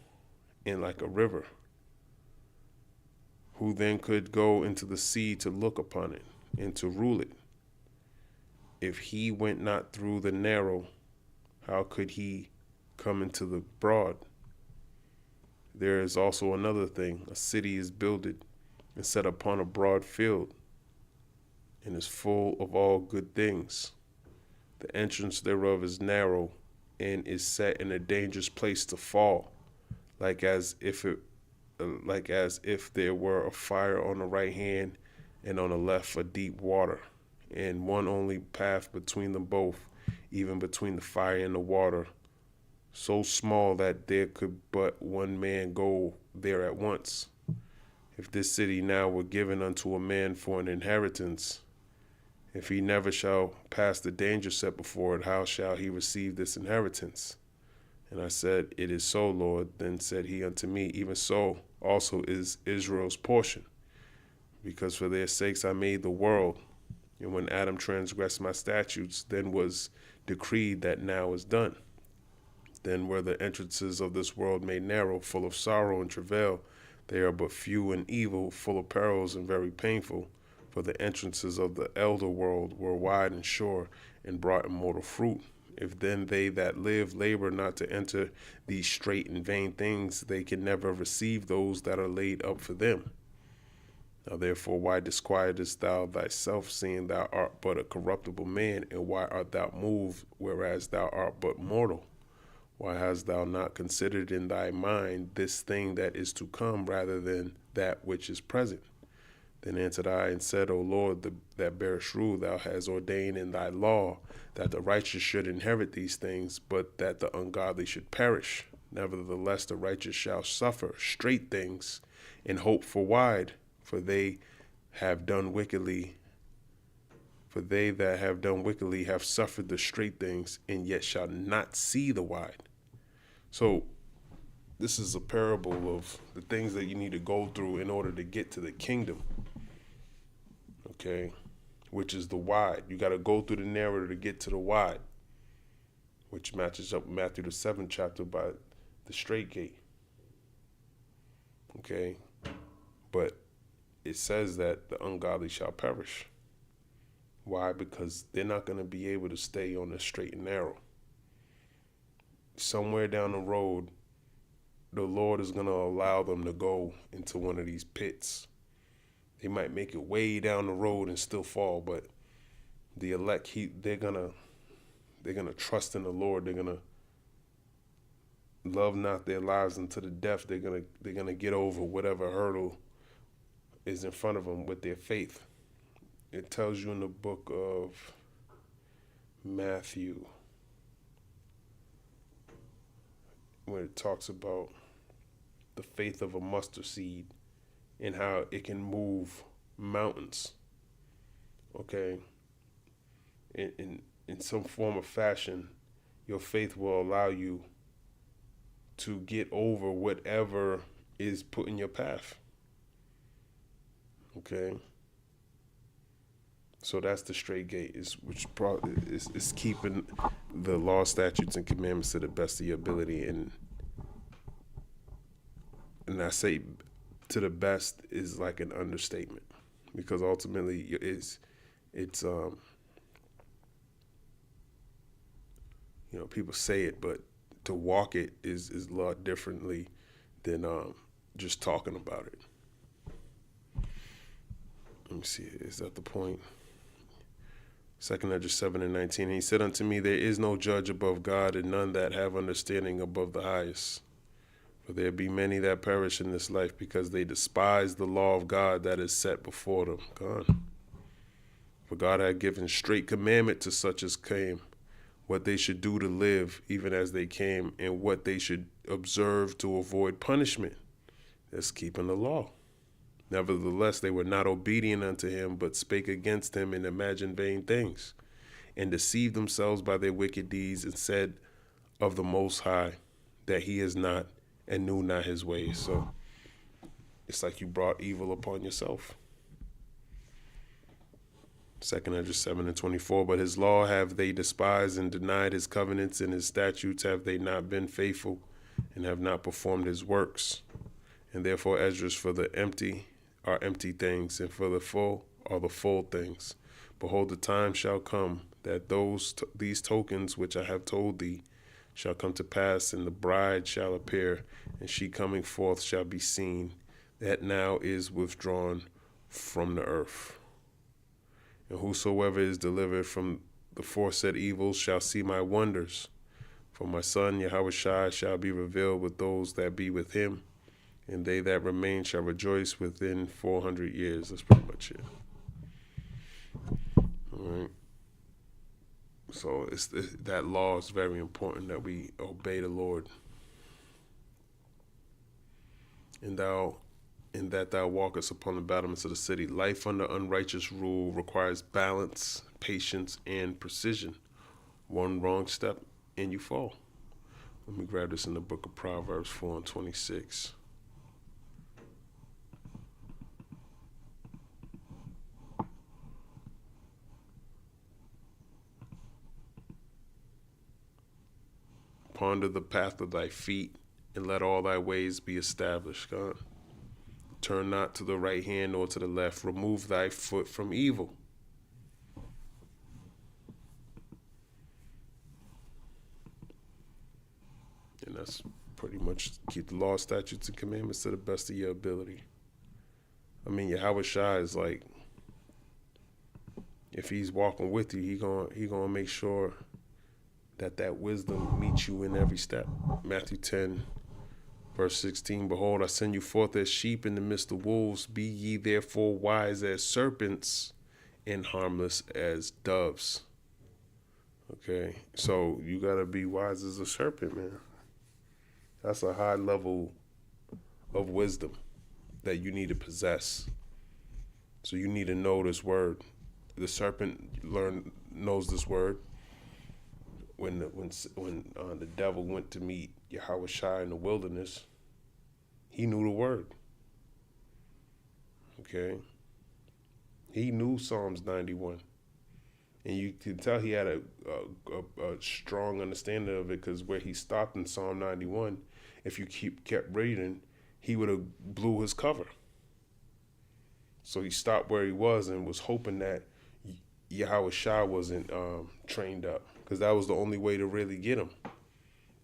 and like a river. Who then could go into the sea to look upon it and to rule it? If he went not through the narrow, how could he come into the broad? There is also another thing. A city is builded and set upon a broad field, and is full of all good things. The entrance thereof is narrow, and is set in a dangerous place to fall, like as if there were a fire on the right hand, and on the left a deep water, and one only path between them both, even between the fire and the water, so small that there could but one man go there at once. If this city now were given unto a man for an inheritance, if he never shall pass the danger set before it, how shall he receive this inheritance? And I said, It is so, Lord. Then said he unto me, Even so also is Israel's portion, because for their sakes I made the world. And when Adam transgressed my statutes, then was decreed that now is done. Then were the entrances of this world made narrow, full of sorrow and travail. They are but few and evil, full of perils and very painful. For the entrances of the elder world were wide and sure, and brought immortal fruit. If then they that live labor not to enter these straight and vain things, they can never receive those that are laid up for them. Now therefore, why disquietest thou thyself, seeing thou art but a corruptible man? And why art thou moved, whereas thou art but mortal? Why hast thou not considered in thy mind this thing that is to come, rather than that which is present? Then answered I and said, O Lord, that bearest rule, thou hast ordained in thy law that the righteous should inherit these things, but that the ungodly should perish. Nevertheless, the righteous shall suffer straight things, and hope for wide. For they have done wickedly. For they that have done wickedly have suffered the straight things, and yet shall not see the wide. So this is a parable of the things that you need to go through in order to get to the kingdom. Okay, which is the wide. You got to go through the narrow to get to the wide, which matches up with Matthew the 7th chapter by the straight gate. Okay, but it says that the ungodly shall perish. Why? Because they're not going to be able to stay on the straight and narrow. Somewhere down the road, the Lord is going to allow them to go into one of these pits. They might make it way down the road and still fall, but the elect, they're gonna trust in the Lord. They're gonna love not their lives unto the death. They're gonna get over whatever hurdle is in front of them with their faith. It tells you in the book of Matthew, when it talks about the faith of a mustard seed and how it can move mountains. Okay, in some form or fashion, your faith will allow you to get over whatever is put in your path. Okay, so that's the straight gate, which is keeping the law, statutes, and commandments to the best of your ability, and I say to the best is like an understatement, because ultimately it's people say it, but to walk it is a lot differently than just talking about it. Let me see, is that the point? 2 Ezra 7:19. And he said unto me, there is no judge above God, and none that have understanding above the highest. For there be many that perish in this life, because they despise the law of God that is set before them. God. For God had given straight commandment to such as came, what they should do to live, even as they came, and what they should observe to avoid punishment. That's keeping the law. Nevertheless, they were not obedient unto him, but spake against him and imagined vain things, and deceived themselves by their wicked deeds, and said of the Most High that he is not, and knew not his ways. So it's like you brought evil upon yourself. 2 Ezra 7:24. But his law have they despised, and denied his covenants, and his statutes have they not been faithful, and have not performed his works. And therefore Esdras for the empty are empty things, and for the full are the full things. Behold, the time shall come that these tokens which I have told thee shall come to pass, and the bride shall appear, and she coming forth shall be seen, that now is withdrawn from the earth. And whosoever is delivered from the foresaid evils shall see my wonders. For my son Yahushua shall be revealed with those that be with him, and they that remain shall rejoice within 400 years. That's pretty much it. All right. So that law is very important, that we obey the Lord. And that thou walkest upon the battlements of the city. Life under unrighteous rule requires balance, patience, and precision. One wrong step and you fall. Let me grab this in the book of Proverbs 4:26. Ponder the path of thy feet, and let all thy ways be established, God. Turn not to the right hand nor to the left. Remove thy foot from evil. And that's pretty much keep the law, statutes, and commandments to the best of your ability. I mean, Yahushua is like, if he's walking with you, he gonna make sure that wisdom meets you in every step. Matthew 10, verse 16, behold, I send you forth as sheep in the midst of wolves. Be ye therefore wise as serpents and harmless as doves. Okay, so you got to be wise as a serpent, man. That's a high level of wisdom that you need to possess. So you need to know this word. The serpent knows this word. When the devil went to meet Yahushua in the wilderness, he knew the word. Okay, he knew Psalms 91, and you can tell he had a strong understanding of it, because where he stopped in Psalm 91, if you kept reading, he would have blew his cover. So he stopped where he was and was hoping that Yahushua wasn't trained up, because that was the only way to really get him,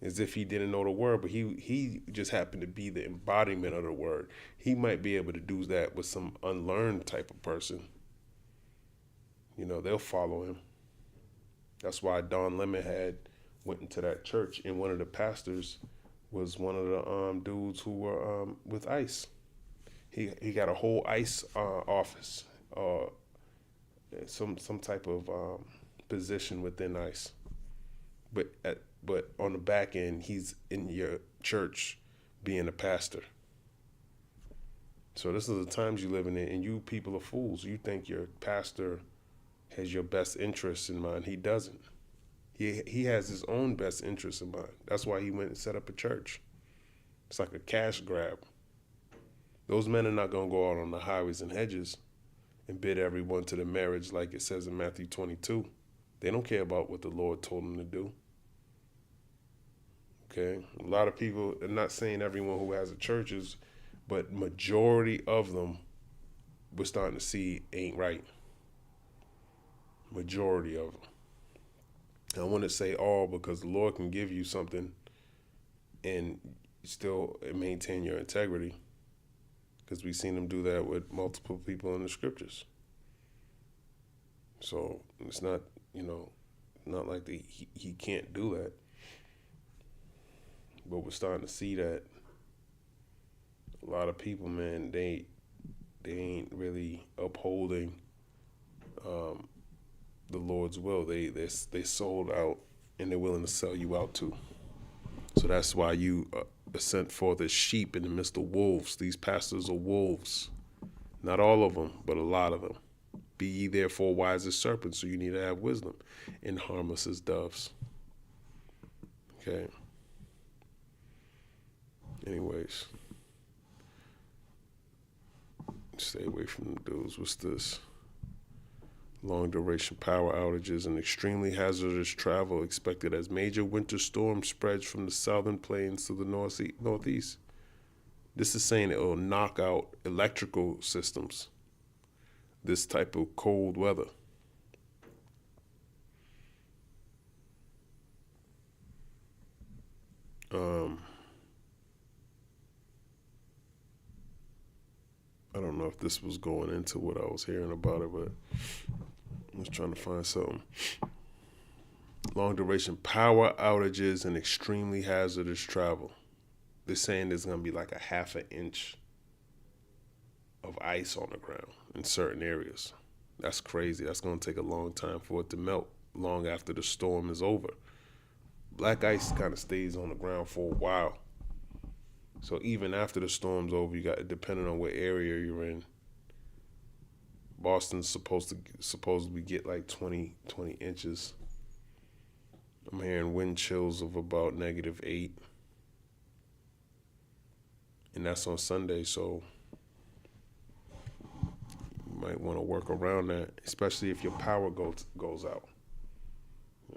as if he didn't know the word. But he just happened to be the embodiment of the word. He might be able to do that with some unlearned type of person. You know, they'll follow him. That's why Don Lemon went into that church, and one of the pastors was one of the dudes who were with ICE. He got a whole ICE office, some type of position within ICE. But on the back end, he's in your church being a pastor. So this is the times you living in, and you people are fools. You think your pastor has your best interests in mind. He doesn't. He has his own best interests in mind. That's why he went and set up a church. It's like a cash grab. Those men are not going to go out on the highways and hedges and bid everyone to the marriage like it says in Matthew 22. They don't care about what the Lord told them to do. Okay? A lot of people, I'm not saying everyone who has a church is, but majority of them we're starting to see ain't right. Majority of them. I want to say all, because the Lord can give you something and still maintain your integrity, because we've seen him do that with multiple people in the scriptures. So it's not, you know, not like he can't do that. But we're starting to see that a lot of people, man, they ain't really upholding um, the Lord's will. They sold out, and they're willing to sell you out too. So that's why you are sent forth as sheep in the midst of wolves. These pastors are wolves. Not all of them, but a lot of them. Be ye therefore wise as serpents, so you need to have wisdom, and harmless as doves. Okay. Anyways, stay away from the dudes. What's this? Long duration power outages and extremely hazardous travel expected as major winter storm spreads from the southern plains to the northeast. This is saying it will knock out electrical systems, this type of cold weather. I don't know if this was going into what I was hearing about it, but I was trying to find something. Long duration power outages and extremely hazardous travel. They're saying there's going to be like a half an inch of ice on the ground in certain areas. That's crazy. That's going to take a long time for it to melt, long after the storm is over. Black ice kind of stays on the ground for a while. So even after the storm's over, you got, depending on what area you're in, Boston's supposedly get like 20 inches. I'm hearing wind chills of about -8. And that's on Sunday, so you might want to work around that, especially if your power goes out.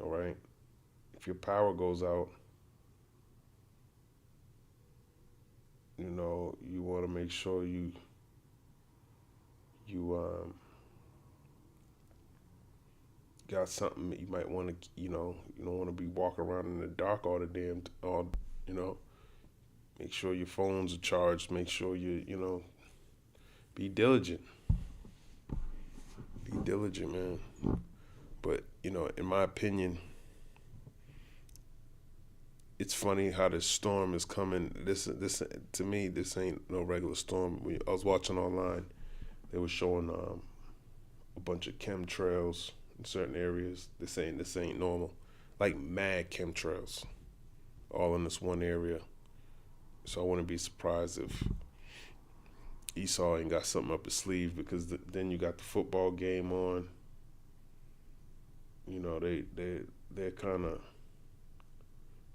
All right? If your power goes out, you know, you want to make sure you got something that you might want to, you don't want to be walking around in the dark all the damn, you know. Make sure your phones are charged. Make sure be diligent. Be diligent, man. But, in my opinion, it's funny how this storm is coming. This to me, this ain't no regular storm. I was watching online. They were showing a bunch of chemtrails in certain areas. They're saying this ain't normal, like mad chemtrails, all in this one area. So I wouldn't be surprised if Esau ain't got something up his sleeve, because then you got the football game on. They're kind of,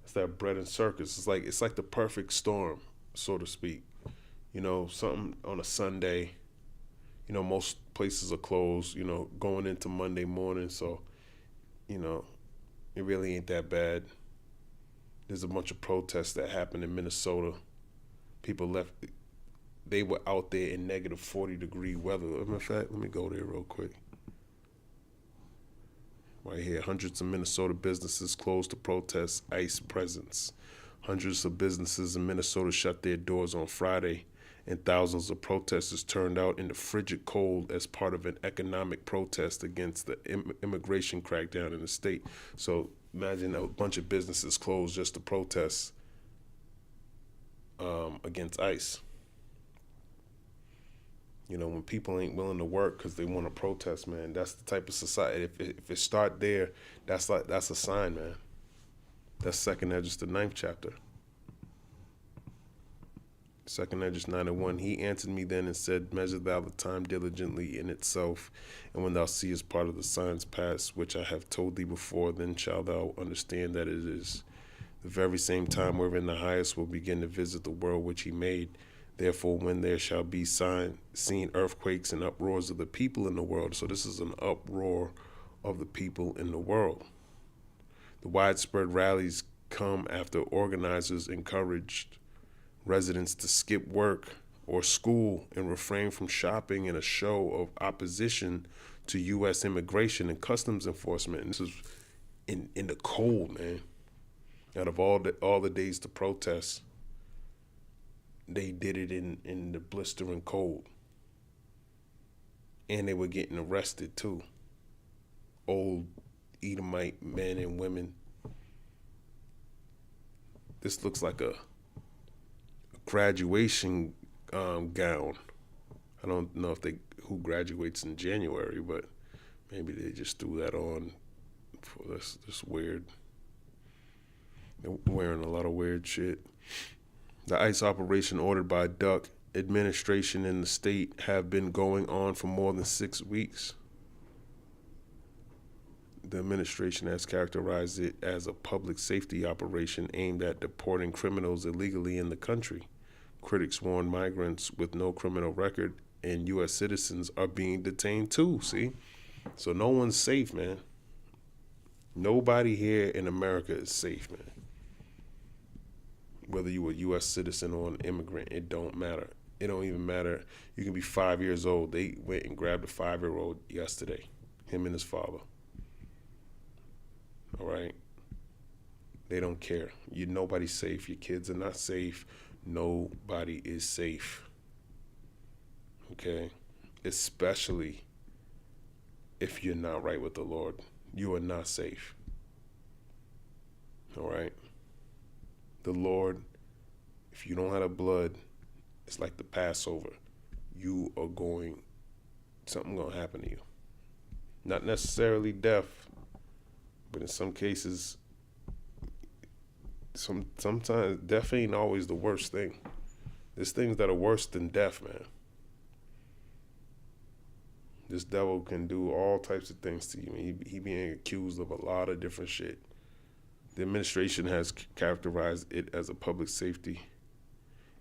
it's that bread and circus. It's like the perfect storm, so to speak. Something on a Sunday. Most places are closed. Going into Monday morning, so it really ain't that bad. There's a bunch of protests that happened in Minnesota. People left. They were out there in -40-degree weather. As a matter of fact, let me go there real quick. Right here, hundreds of Minnesota businesses closed to protest ICE presence. Hundreds of businesses in Minnesota shut their doors on Friday, and thousands of protesters turned out in the frigid cold as part of an economic protest against the immigration crackdown in the state. So imagine a bunch of businesses closed just to protest against ICE. When people ain't willing to work because they want to protest, man, that's the type of society. If it start there, that's a sign, man. That's 2nd Esdras, the 9th chapter. 2nd Esdras 9:1. He answered me then and said, measure thou the time diligently in itself, and when thou seest part of the signs pass, which I have told thee before, then shalt thou understand that it is the very same time wherein the highest will begin to visit the world which he made. Therefore, when there shall be seen earthquakes and uproars of the people in the world. So this is an uproar of the people in the world. The widespread rallies come after organizers encouraged residents to skip work or school and refrain from shopping in a show of opposition to U.S. immigration and customs enforcement. And this is in the cold, man. Out of all the days to protest, they did it in the blistering cold. And they were getting arrested too. old Edomite men and women. This looks like a graduation gown. I don't know who graduates in January, but maybe they just threw that on for this weird. They're wearing a lot of weird shit. The ICE operation ordered by Duck administration in the state have been going on for more than 6 weeks. The administration has characterized it as a public safety operation aimed at deporting criminals illegally in the country. Critics warn migrants with no criminal record and U.S. citizens are being detained too, see? So no one's safe, man. Nobody here in America is safe, man. Whether you're a U.S. citizen or an immigrant, it don't matter. It don't even matter. You can be 5 years old. They went and grabbed a 5-year-old yesterday, him and his father. All right? They don't care. Nobody's safe. Your kids are not safe. Nobody is safe. Okay? Especially if you're not right with the Lord. You are not safe. All right? The Lord, if you don't have the blood, it's like the Passover. Something gonna happen to you. Not necessarily death, but in some cases, sometimes death ain't always the worst thing. There's things that are worse than death, man. This devil can do all types of things to you. He being accused of a lot of different shit. The administration has characterized it as a public safety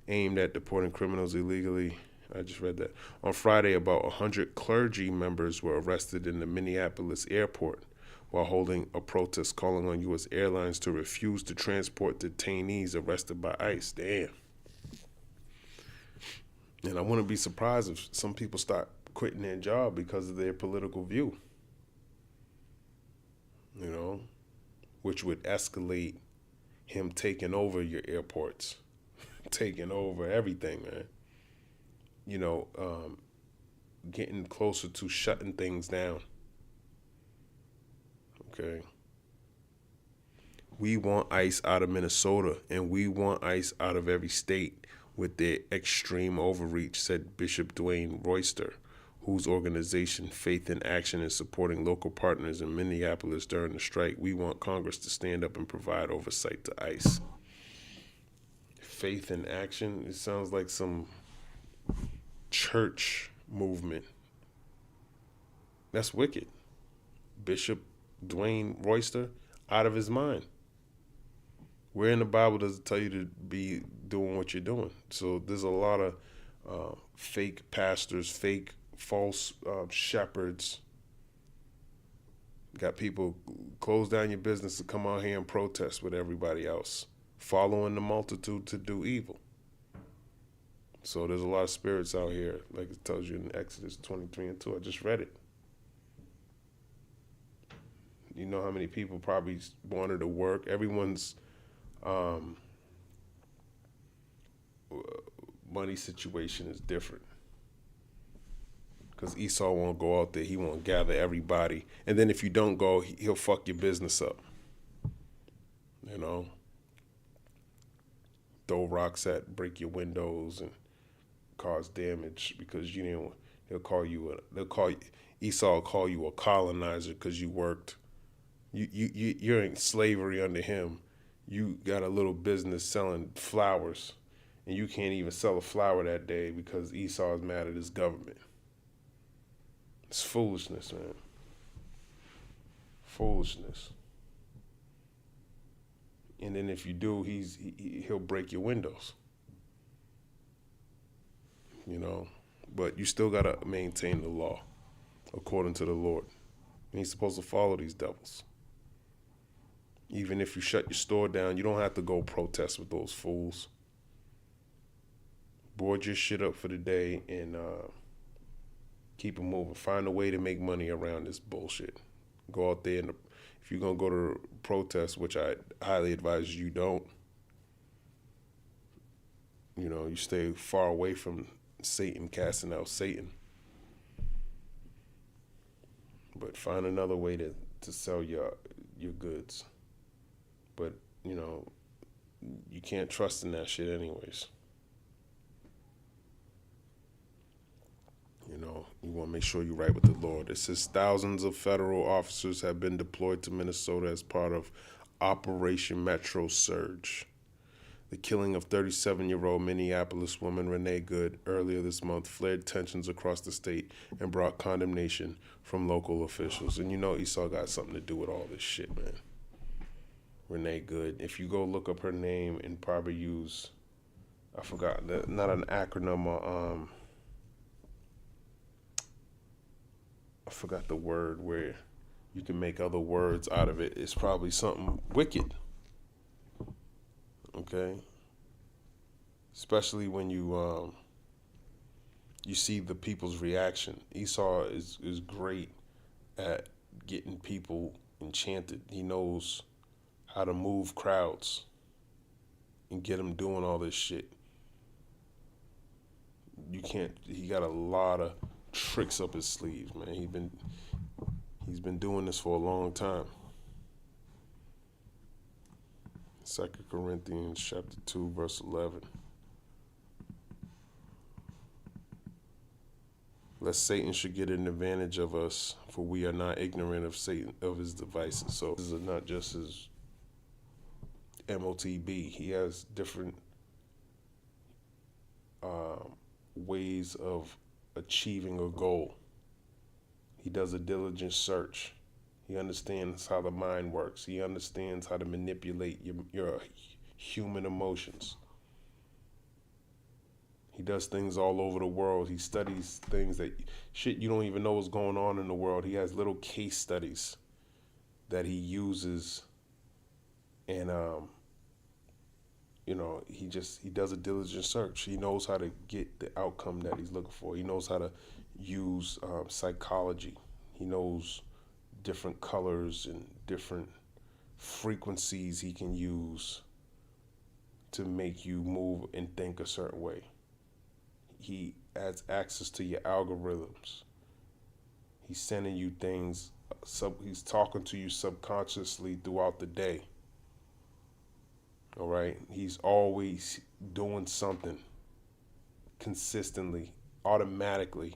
aimed at deporting criminals illegally. I just read that. On Friday, about 100 clergy members were arrested in the Minneapolis airport while holding a protest calling on U.S. airlines to refuse to transport detainees arrested by ICE. Damn. And I wouldn't be surprised if some people start quitting their job because of their political view. You know? Which would escalate him taking over your airports, taking over everything, man. You know, getting closer to shutting things down. Okay. We want ICE out of Minnesota, and we want ICE out of every state with their extreme overreach, said Bishop Dwayne Royster, whose organization Faith in Action is supporting local partners in Minneapolis during the strike. We want Congress to stand up and provide oversight to ICE. Faith in Action, it sounds like some church movement. That's wicked. Bishop Dwayne Royster, out of his mind. Where in the Bible does it tell you to be doing what you're doing? So there's a lot of fake pastors, fake false shepherds. Got people close down your business to come out here and protest with everybody else, following the multitude to do evil. So there's a lot of spirits out here, like it tells you in Exodus 23:2. I just read it. You know how many people probably wanted to work? Everyone's money situation is different. Because Esau won't go out there. He won't gather everybody. And then if you don't go, he'll fuck your business up. You know? Throw rocks at, break your windows, and cause damage because you didn't. Esau will call you a colonizer because you worked. You're in slavery under him. You got a little business selling flowers, and you can't even sell a flower that day because Esau is mad at his government. It's foolishness, man. Foolishness. And then if you do, he'll break your windows. You know, but you still gotta maintain the law according to the Lord. And he's supposed to follow these devils. Even if you shut your store down, you don't have to go protest with those fools. Board your shit up for the day and keep it moving. Find a way to make money around this bullshit. Go out there, and if you're going to go to protest, which I highly advise you don't, you know, you stay far away from Satan, casting out Satan. But find another way to sell your goods. But you know, you can't trust in that shit anyways. You know, you want to make sure you're right with the Lord. It says thousands of federal officers have been deployed to Minnesota as part of Operation Metro Surge. The killing of 37-year-old Minneapolis woman Renee Good earlier this month flared tensions across the state and brought condemnation from local officials. And you know Esau got something to do with all this shit, man. Renee Good. If you go look up her name and probably use, I forgot, not an acronym, I forgot the word where you can make other words out of it. It's probably something wicked. Okay? Especially when you see the people's reaction. Esau is great at getting people enchanted. He knows how to move crowds and get them doing all this shit. He got a lot of tricks up his sleeves, man. He's been doing this for a long time. 2 Corinthians chapter 2, verse 11. Lest Satan should get an advantage of us, for we are not ignorant of Satan, of his devices. So this is not just his MOTB. He has different ways of achieving a goal. He does a diligent search. He understands how the mind works. He understands how to manipulate your human emotions. He does things all over the world. He studies things that shit you don't even know what's going on in the world. He has little case studies that he uses, and he does a diligent search. He knows how to get the outcome that he's looking for. He knows how to use psychology. He knows different colors and different frequencies he can use to make you move and think a certain way. He has access to your algorithms. He's sending you things, he's talking to you subconsciously throughout the day. All right? He's always doing something consistently, automatically.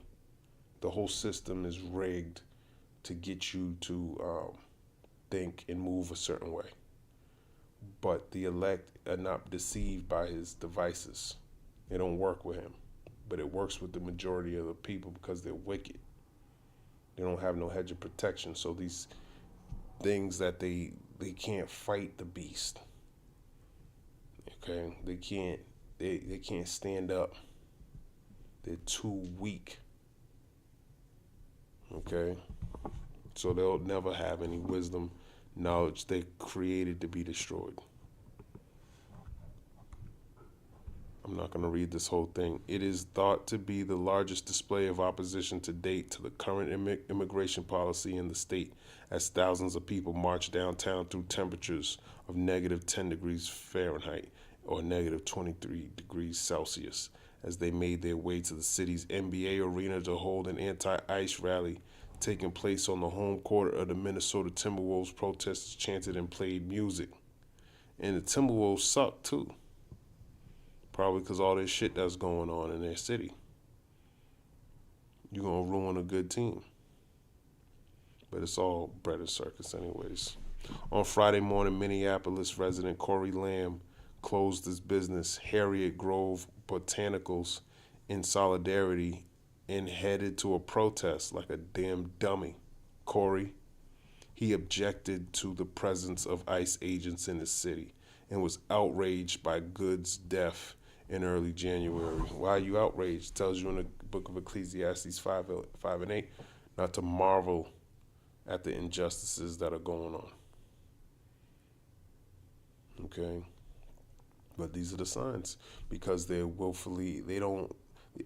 The whole system is rigged to get you to think and move a certain way. But the elect are not deceived by his devices. They don't work with him. But it works with the majority of the people because they're wicked. They don't have no hedge of protection. So these things that they can't fight the beast. Okay? They can't stand up. They're too weak. Okay? So they'll never have any wisdom, knowledge. They created to be destroyed. I'm not going to read this whole thing. It is thought to be the largest display of opposition to date to the current immigration policy in the state, as thousands of people marched downtown through temperatures of negative 10 degrees Fahrenheit or negative 23 degrees Celsius as they made their way to the city's NBA arena to hold an anti-ICE rally taking place on the home court of the Minnesota Timberwolves. Protesters chanted and played music. And the Timberwolves suck too. Probably because all this shit that's going on in their city. You're going to ruin a good team. But it's all bread and circus anyways. On Friday morning, Minneapolis resident Corey Lamb closed his business, Harriet Grove Botanicals, in solidarity and headed to a protest like a damn dummy. Corey, he objected to the presence of ICE agents in the city and was outraged by Good's death in early January. Why are you outraged? It tells you in the book of Ecclesiastes 5:8, not to marvel at the injustices that are going on. Okay? But these are the signs, because they're willfully,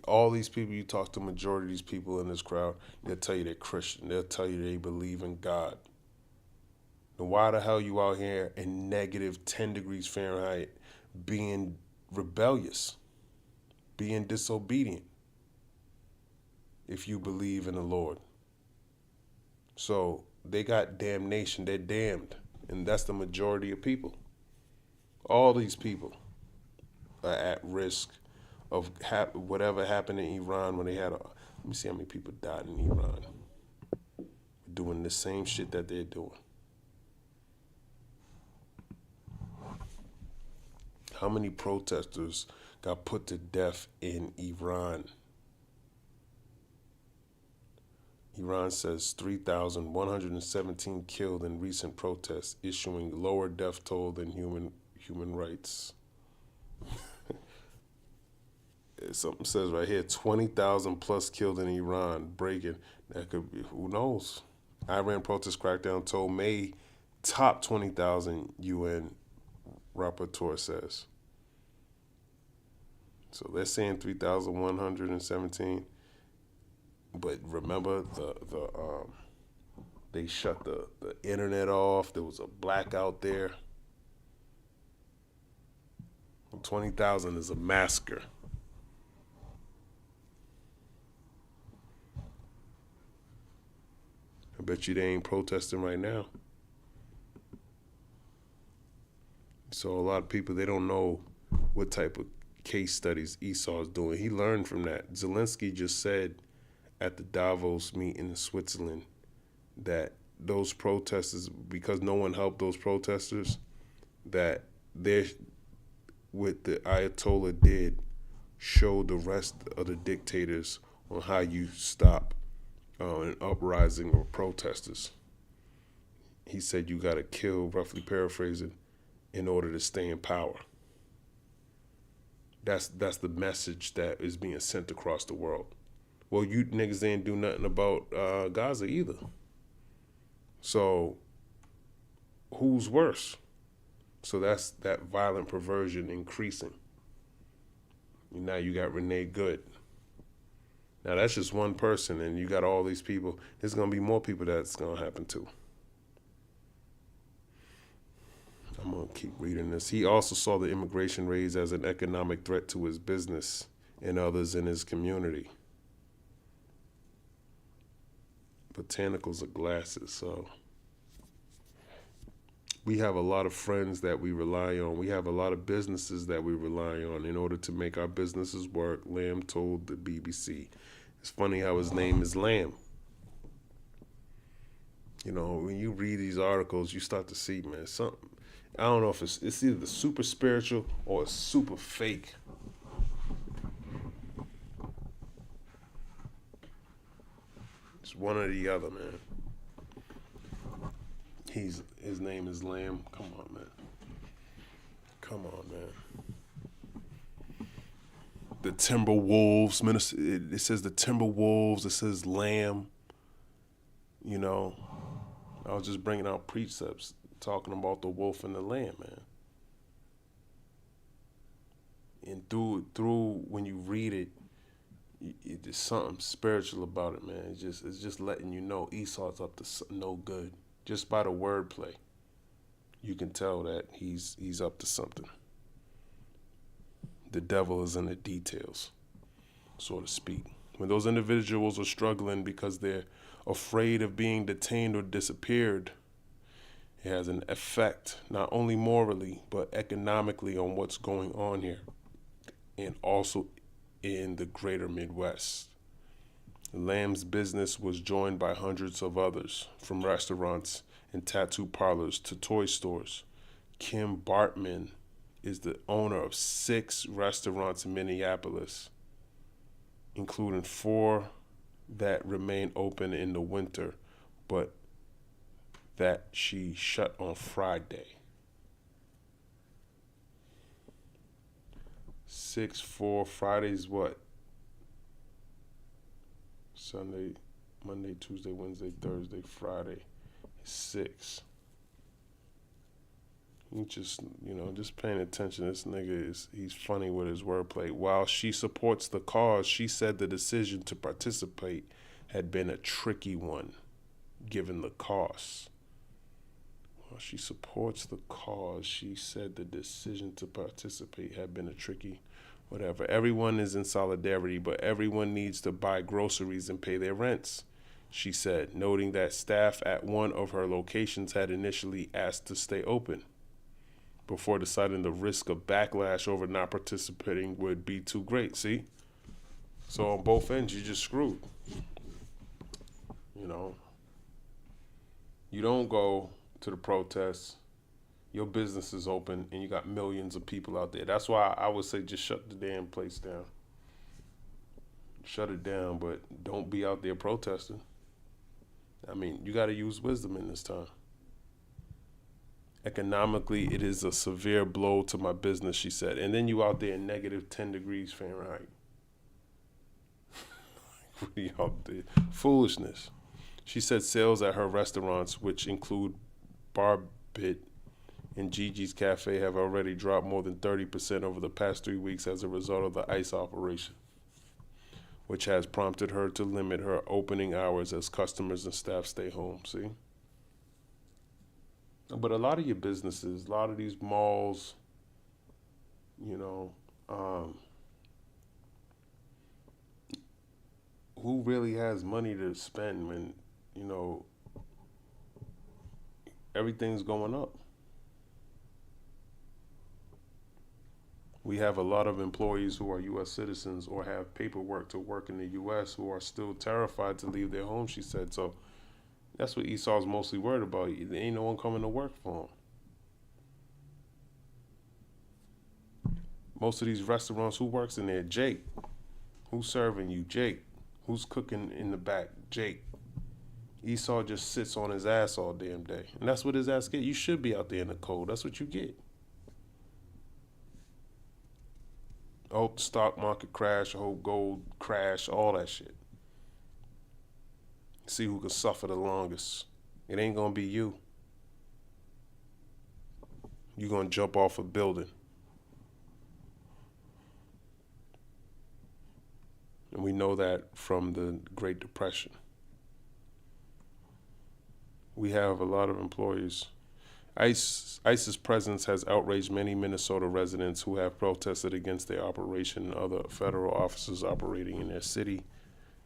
all these people you talk to, majority of these people in this crowd, they'll tell you they're Christian. They'll tell you they believe in God. Then why the hell you out here in negative 10 degrees Fahrenheit being rebellious, being disobedient if you believe in the Lord? So they got damnation. They're damned. And that's the majority of people. All these people are at risk of whatever happened in Iran when they had let me see how many people died in Iran doing the same shit that they're doing. How many protesters got put to death in Iran? Iran says 3,117 killed in recent protests, issuing lower death toll than human rights. Something says right here 20,000 plus killed in Iran, breaking. That could be, who knows? Iran protest crackdown toll may top 20,000, UN rapporteur says. So they're saying 3,117. But remember, they shut the internet off. There was a blackout there. 20,000 is a massacre. I bet you they ain't protesting right now. So a lot of people, they don't know what type of case studies Esau is doing. He learned from that. Zelensky just said at the Davos meeting in Switzerland that those protesters, because no one helped those protesters, that they're, what the Ayatollah did showed the rest of the dictators on how you stop an uprising or protesters. He said you got to kill, roughly paraphrasing, in order to stay in power. That's the message that is being sent across the world. Well, you niggas ain't do nothing about Gaza either. So who's worse? So that's that violent perversion increasing. Now you got Renee Good. Now that's just one person, and you got all these people. There's gonna be more people that's gonna happen to. I'm gonna keep reading this. He also saw the immigration raids as an economic threat to his business and others in his community. Botanicals are glasses, so we have a lot of friends that we rely on. We have a lot of businesses that we rely on in order to make our businesses work. Lamb told the BBC. It's funny how his name is Lamb. You know, when you read these articles, you start to see, man, something. I don't know if it's either super spiritual or super fake. It's one or the other, man. His name is Lamb. Come on, man. Come on, man. The Timberwolves, it says the Timberwolves, it says Lamb. You know, I was just bringing out precepts talking about the wolf and the lamb, man. And through when you read it, there's something spiritual about it, man. It's just letting you know Esau's up to no good. Just by the wordplay, you can tell that he's up to something. The devil is in the details, so to speak. When those individuals are struggling because they're afraid of being detained or disappeared, it has an effect, not only morally, but economically on what's going on here, and also in the greater Midwest. Lamb's business was joined by hundreds of others, from restaurants and tattoo parlors to toy stores. Kim Bartman is the owner of 6 restaurants in Minneapolis, including 4 that remain open in the winter, but that she shut on Friday. 6-4, Friday's what? Sunday, Monday, Tuesday, Wednesday, Thursday, Friday. 6. You just paying attention. This nigga he's funny with his wordplay. While she supports the cause, she said the decision to participate had been a tricky one, given the costs. While she supports the cause, she said the decision to participate had been a tricky whatever. Everyone is in solidarity, but everyone needs to buy groceries and pay their rents. she said, noting that staff at one of her locations had initially asked to stay open before deciding the risk of backlash over not participating would be too great. See? So on both ends, you just screwed. You know, you don't go to the protests, your business is open, and you got millions of people out there. That's why I would say just shut the damn place down. Shut it down, but don't be out there protesting. I mean, you got to use wisdom in this time. Economically, it is a severe blow to my business, she said. And then you out there in negative 10 degrees Fahrenheit. What are y'all doing? Foolishness. She said sales at her restaurants, which include Barbit and Gigi's Cafe, have already dropped more than 30% over the past 3 weeks as a result of the ICE operation, which has prompted her to limit her opening hours as customers and staff stay home. See? But a lot of your businesses, a lot of these malls, you know, who really has money to spend when, you know, everything's going up? We have a lot of employees who are U.S. citizens or have paperwork to work in the U.S. who are still terrified to leave their home, she said. So that's what Esau's mostly worried about. There ain't no one coming to work for him. Most of these restaurants, who works in there? Jake. Who's serving you? Jake. Who's cooking in the back? Jake. Esau just sits on his ass all damn day. And that's what his ass get. You should be out there in the cold. That's what you get. Oh, stock market crash, whole gold crash, all that shit. See who can suffer the longest. It ain't gonna be you. You're gonna jump off a building. And we know that from the Great Depression. We have a lot of employees. ICE's presence has outraged many Minnesota residents who have protested against their operation and other federal officers operating in their city.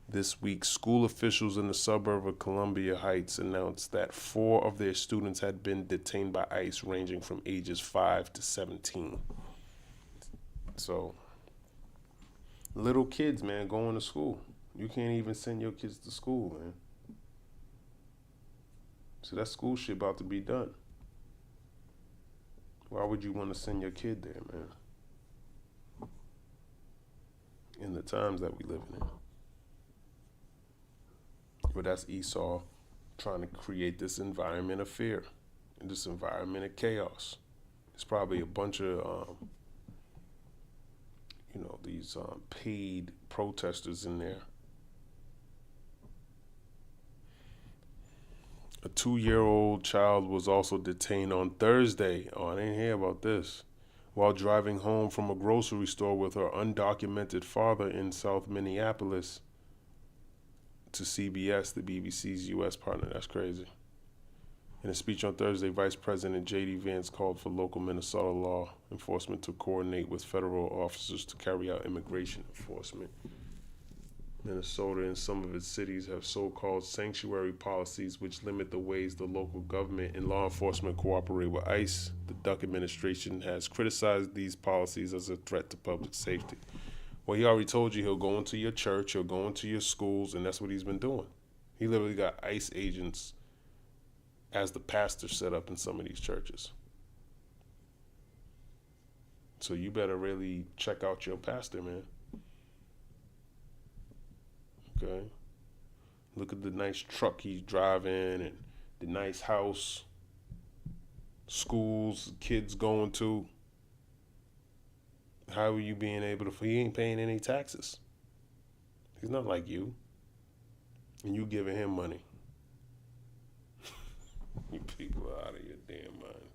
This week, school officials in the suburb of Columbia Heights announced that 4 of their students had been detained by ICE, ranging from ages 5 to 17. So, little kids, man, going to school. You can't even send your kids to school, man. So that school shit about to be done. Why would you want to send your kid there, man? In the times that we live in. But that's Esau trying to create this environment of fear and this environment of chaos. There's probably a bunch of, these paid protesters in there. A 2-year-old child was also detained on Thursday. Oh, I didn't hear about this. While driving home from a grocery store with her undocumented father in South Minneapolis, to CBS, the BBC's U.S. partner. That's crazy. In a speech on Thursday, Vice President J.D. Vance called for local Minnesota law enforcement to coordinate with federal officers to carry out immigration enforcement. Minnesota and some of its cities have so-called sanctuary policies which limit the ways the local government and law enforcement cooperate with ICE. The Duck administration has criticized these policies as a threat to public safety. Well, he already told you he'll go into your church, he'll go into your schools, and that's what he's been doing. He literally got ICE agents as the pastor set up in some of these churches. So you better really check out your pastor, man. Okay? Look at the nice truck he's driving and the nice house, schools, kids going to. How are you being able to, he ain't paying any taxes. He's not like you. And you giving him money. You people are out of your damn mind.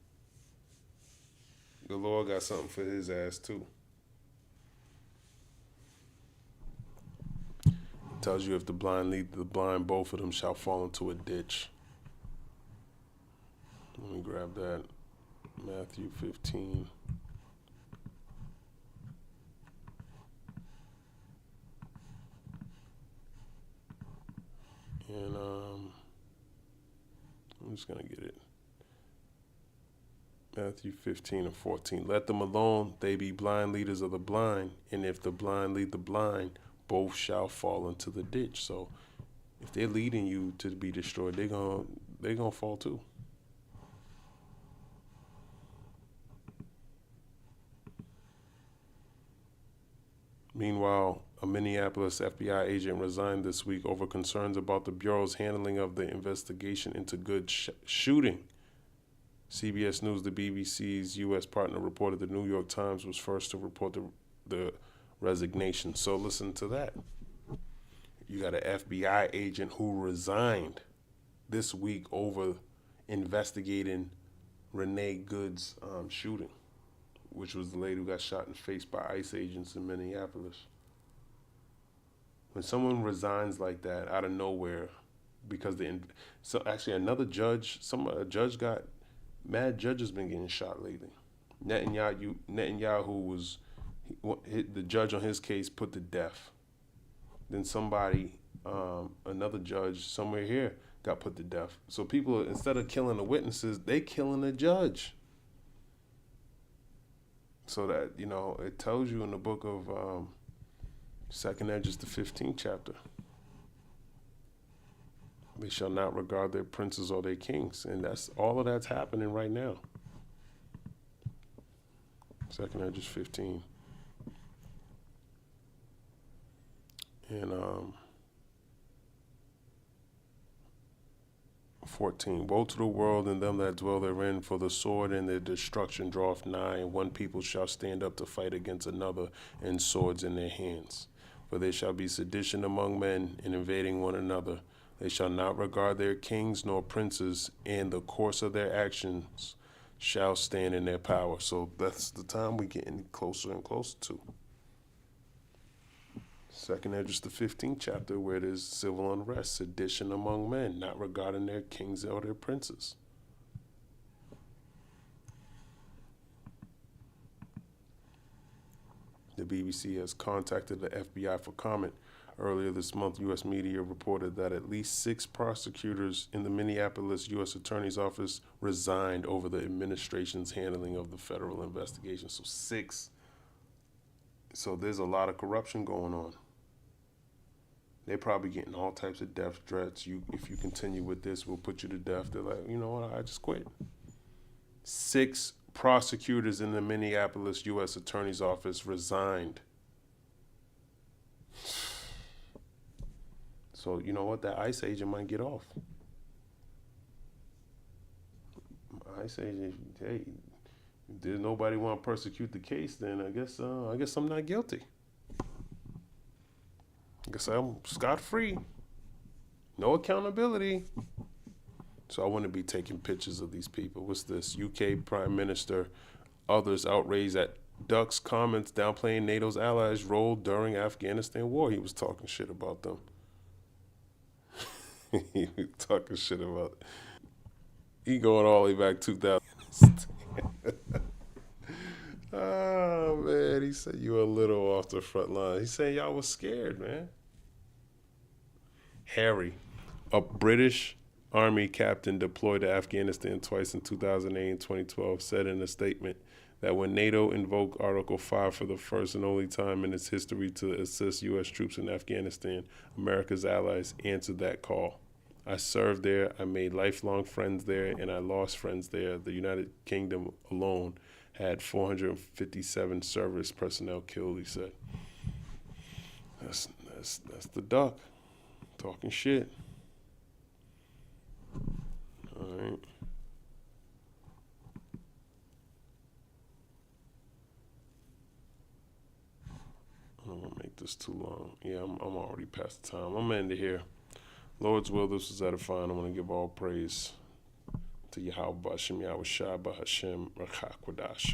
The Lord got something for his ass too. It tells you if the blind lead the blind, both of them shall fall into a ditch. Let me grab that. Matthew 15. And just going to get it. Matthew 15:14. Let them alone, they be blind leaders of the blind, and if the blind lead the blind, both shall fall into the ditch. So if they're leading you to be destroyed, they're gonna fall too. Meanwhile, a Minneapolis FBI agent resigned this week over concerns about the Bureau's handling of the investigation into Good's shooting. CBS News, the BBC's U.S. partner, reported the New York Times was first to report the resignation. So listen to that. You got an FBI agent who resigned this week over investigating Renee Good's shooting, which was the lady who got shot in the face by ICE agents in Minneapolis. When someone resigns like that out of nowhere, because so actually another judge, a judge got mad. Judges been getting shot lately. Netanyahu was the judge on his case put to death. Then somebody, another judge somewhere here got put to death. So people, instead of killing the witnesses, they killing the judge. So that, it tells you in the book of 2nd Edges, the 15th chapter. They shall not regard their princes or their kings. And all of that's happening right now. 2nd Edges 15. And 14. Woe to the world and them that dwell therein, for the sword and their destruction draweth nigh, and one people shall stand up to fight against another, and swords in their hands. For there shall be sedition among men, and invading one another. They shall not regard their kings nor princes, and the course of their actions shall stand in their power. So that's the time we're getting closer and closer to. 2nd Edges, the 15th chapter, where there's civil unrest, sedition among men, not regarding their kings or their princes. The BBC has contacted the FBI for comment. Earlier this month, U.S. media reported that at least 6 prosecutors in the Minneapolis U.S. Attorney's Office resigned over the administration's handling of the federal investigation. So 6. So there's a lot of corruption going on. They're probably getting all types of death threats. If you continue with this, we'll put you to death. They're like, you know what, I just quit. 6 prosecutors in the Minneapolis U.S. Attorney's Office resigned. So you know what, that ICE agent might get off. ICE agent, hey, if there's nobody want to persecute the case, then I guess I'm not guilty. I guess I'm scot-free. No accountability. So I want to be taking pictures of these people. What's this? UK Prime Minister, others outraged at Duck's comments downplaying NATO's allies' role during Afghanistan war. He was talking shit about them. He was talking shit about it. He going all the way back 2000. Oh, man. He said you were a little off the front line. He said y'all was scared, man. Harry, a British Army captain deployed to Afghanistan twice in 2008 and 2012, said in a statement that when NATO invoked Article 5 for the first and only time in its history to assist U.S. troops in Afghanistan, America's allies answered that call. I served there, I made lifelong friends there, and I lost friends there. The United Kingdom alone had 457 service personnel killed, he said. That's the duck talking shit. All right. I don't want to make this too long. Yeah, I'm already past the time. I'm gonna end it here. Lord's will, this was edifying. I want to give all praise to Yahweh Bashem, Yahweh Shai, Bahashem, Rakhakwadash.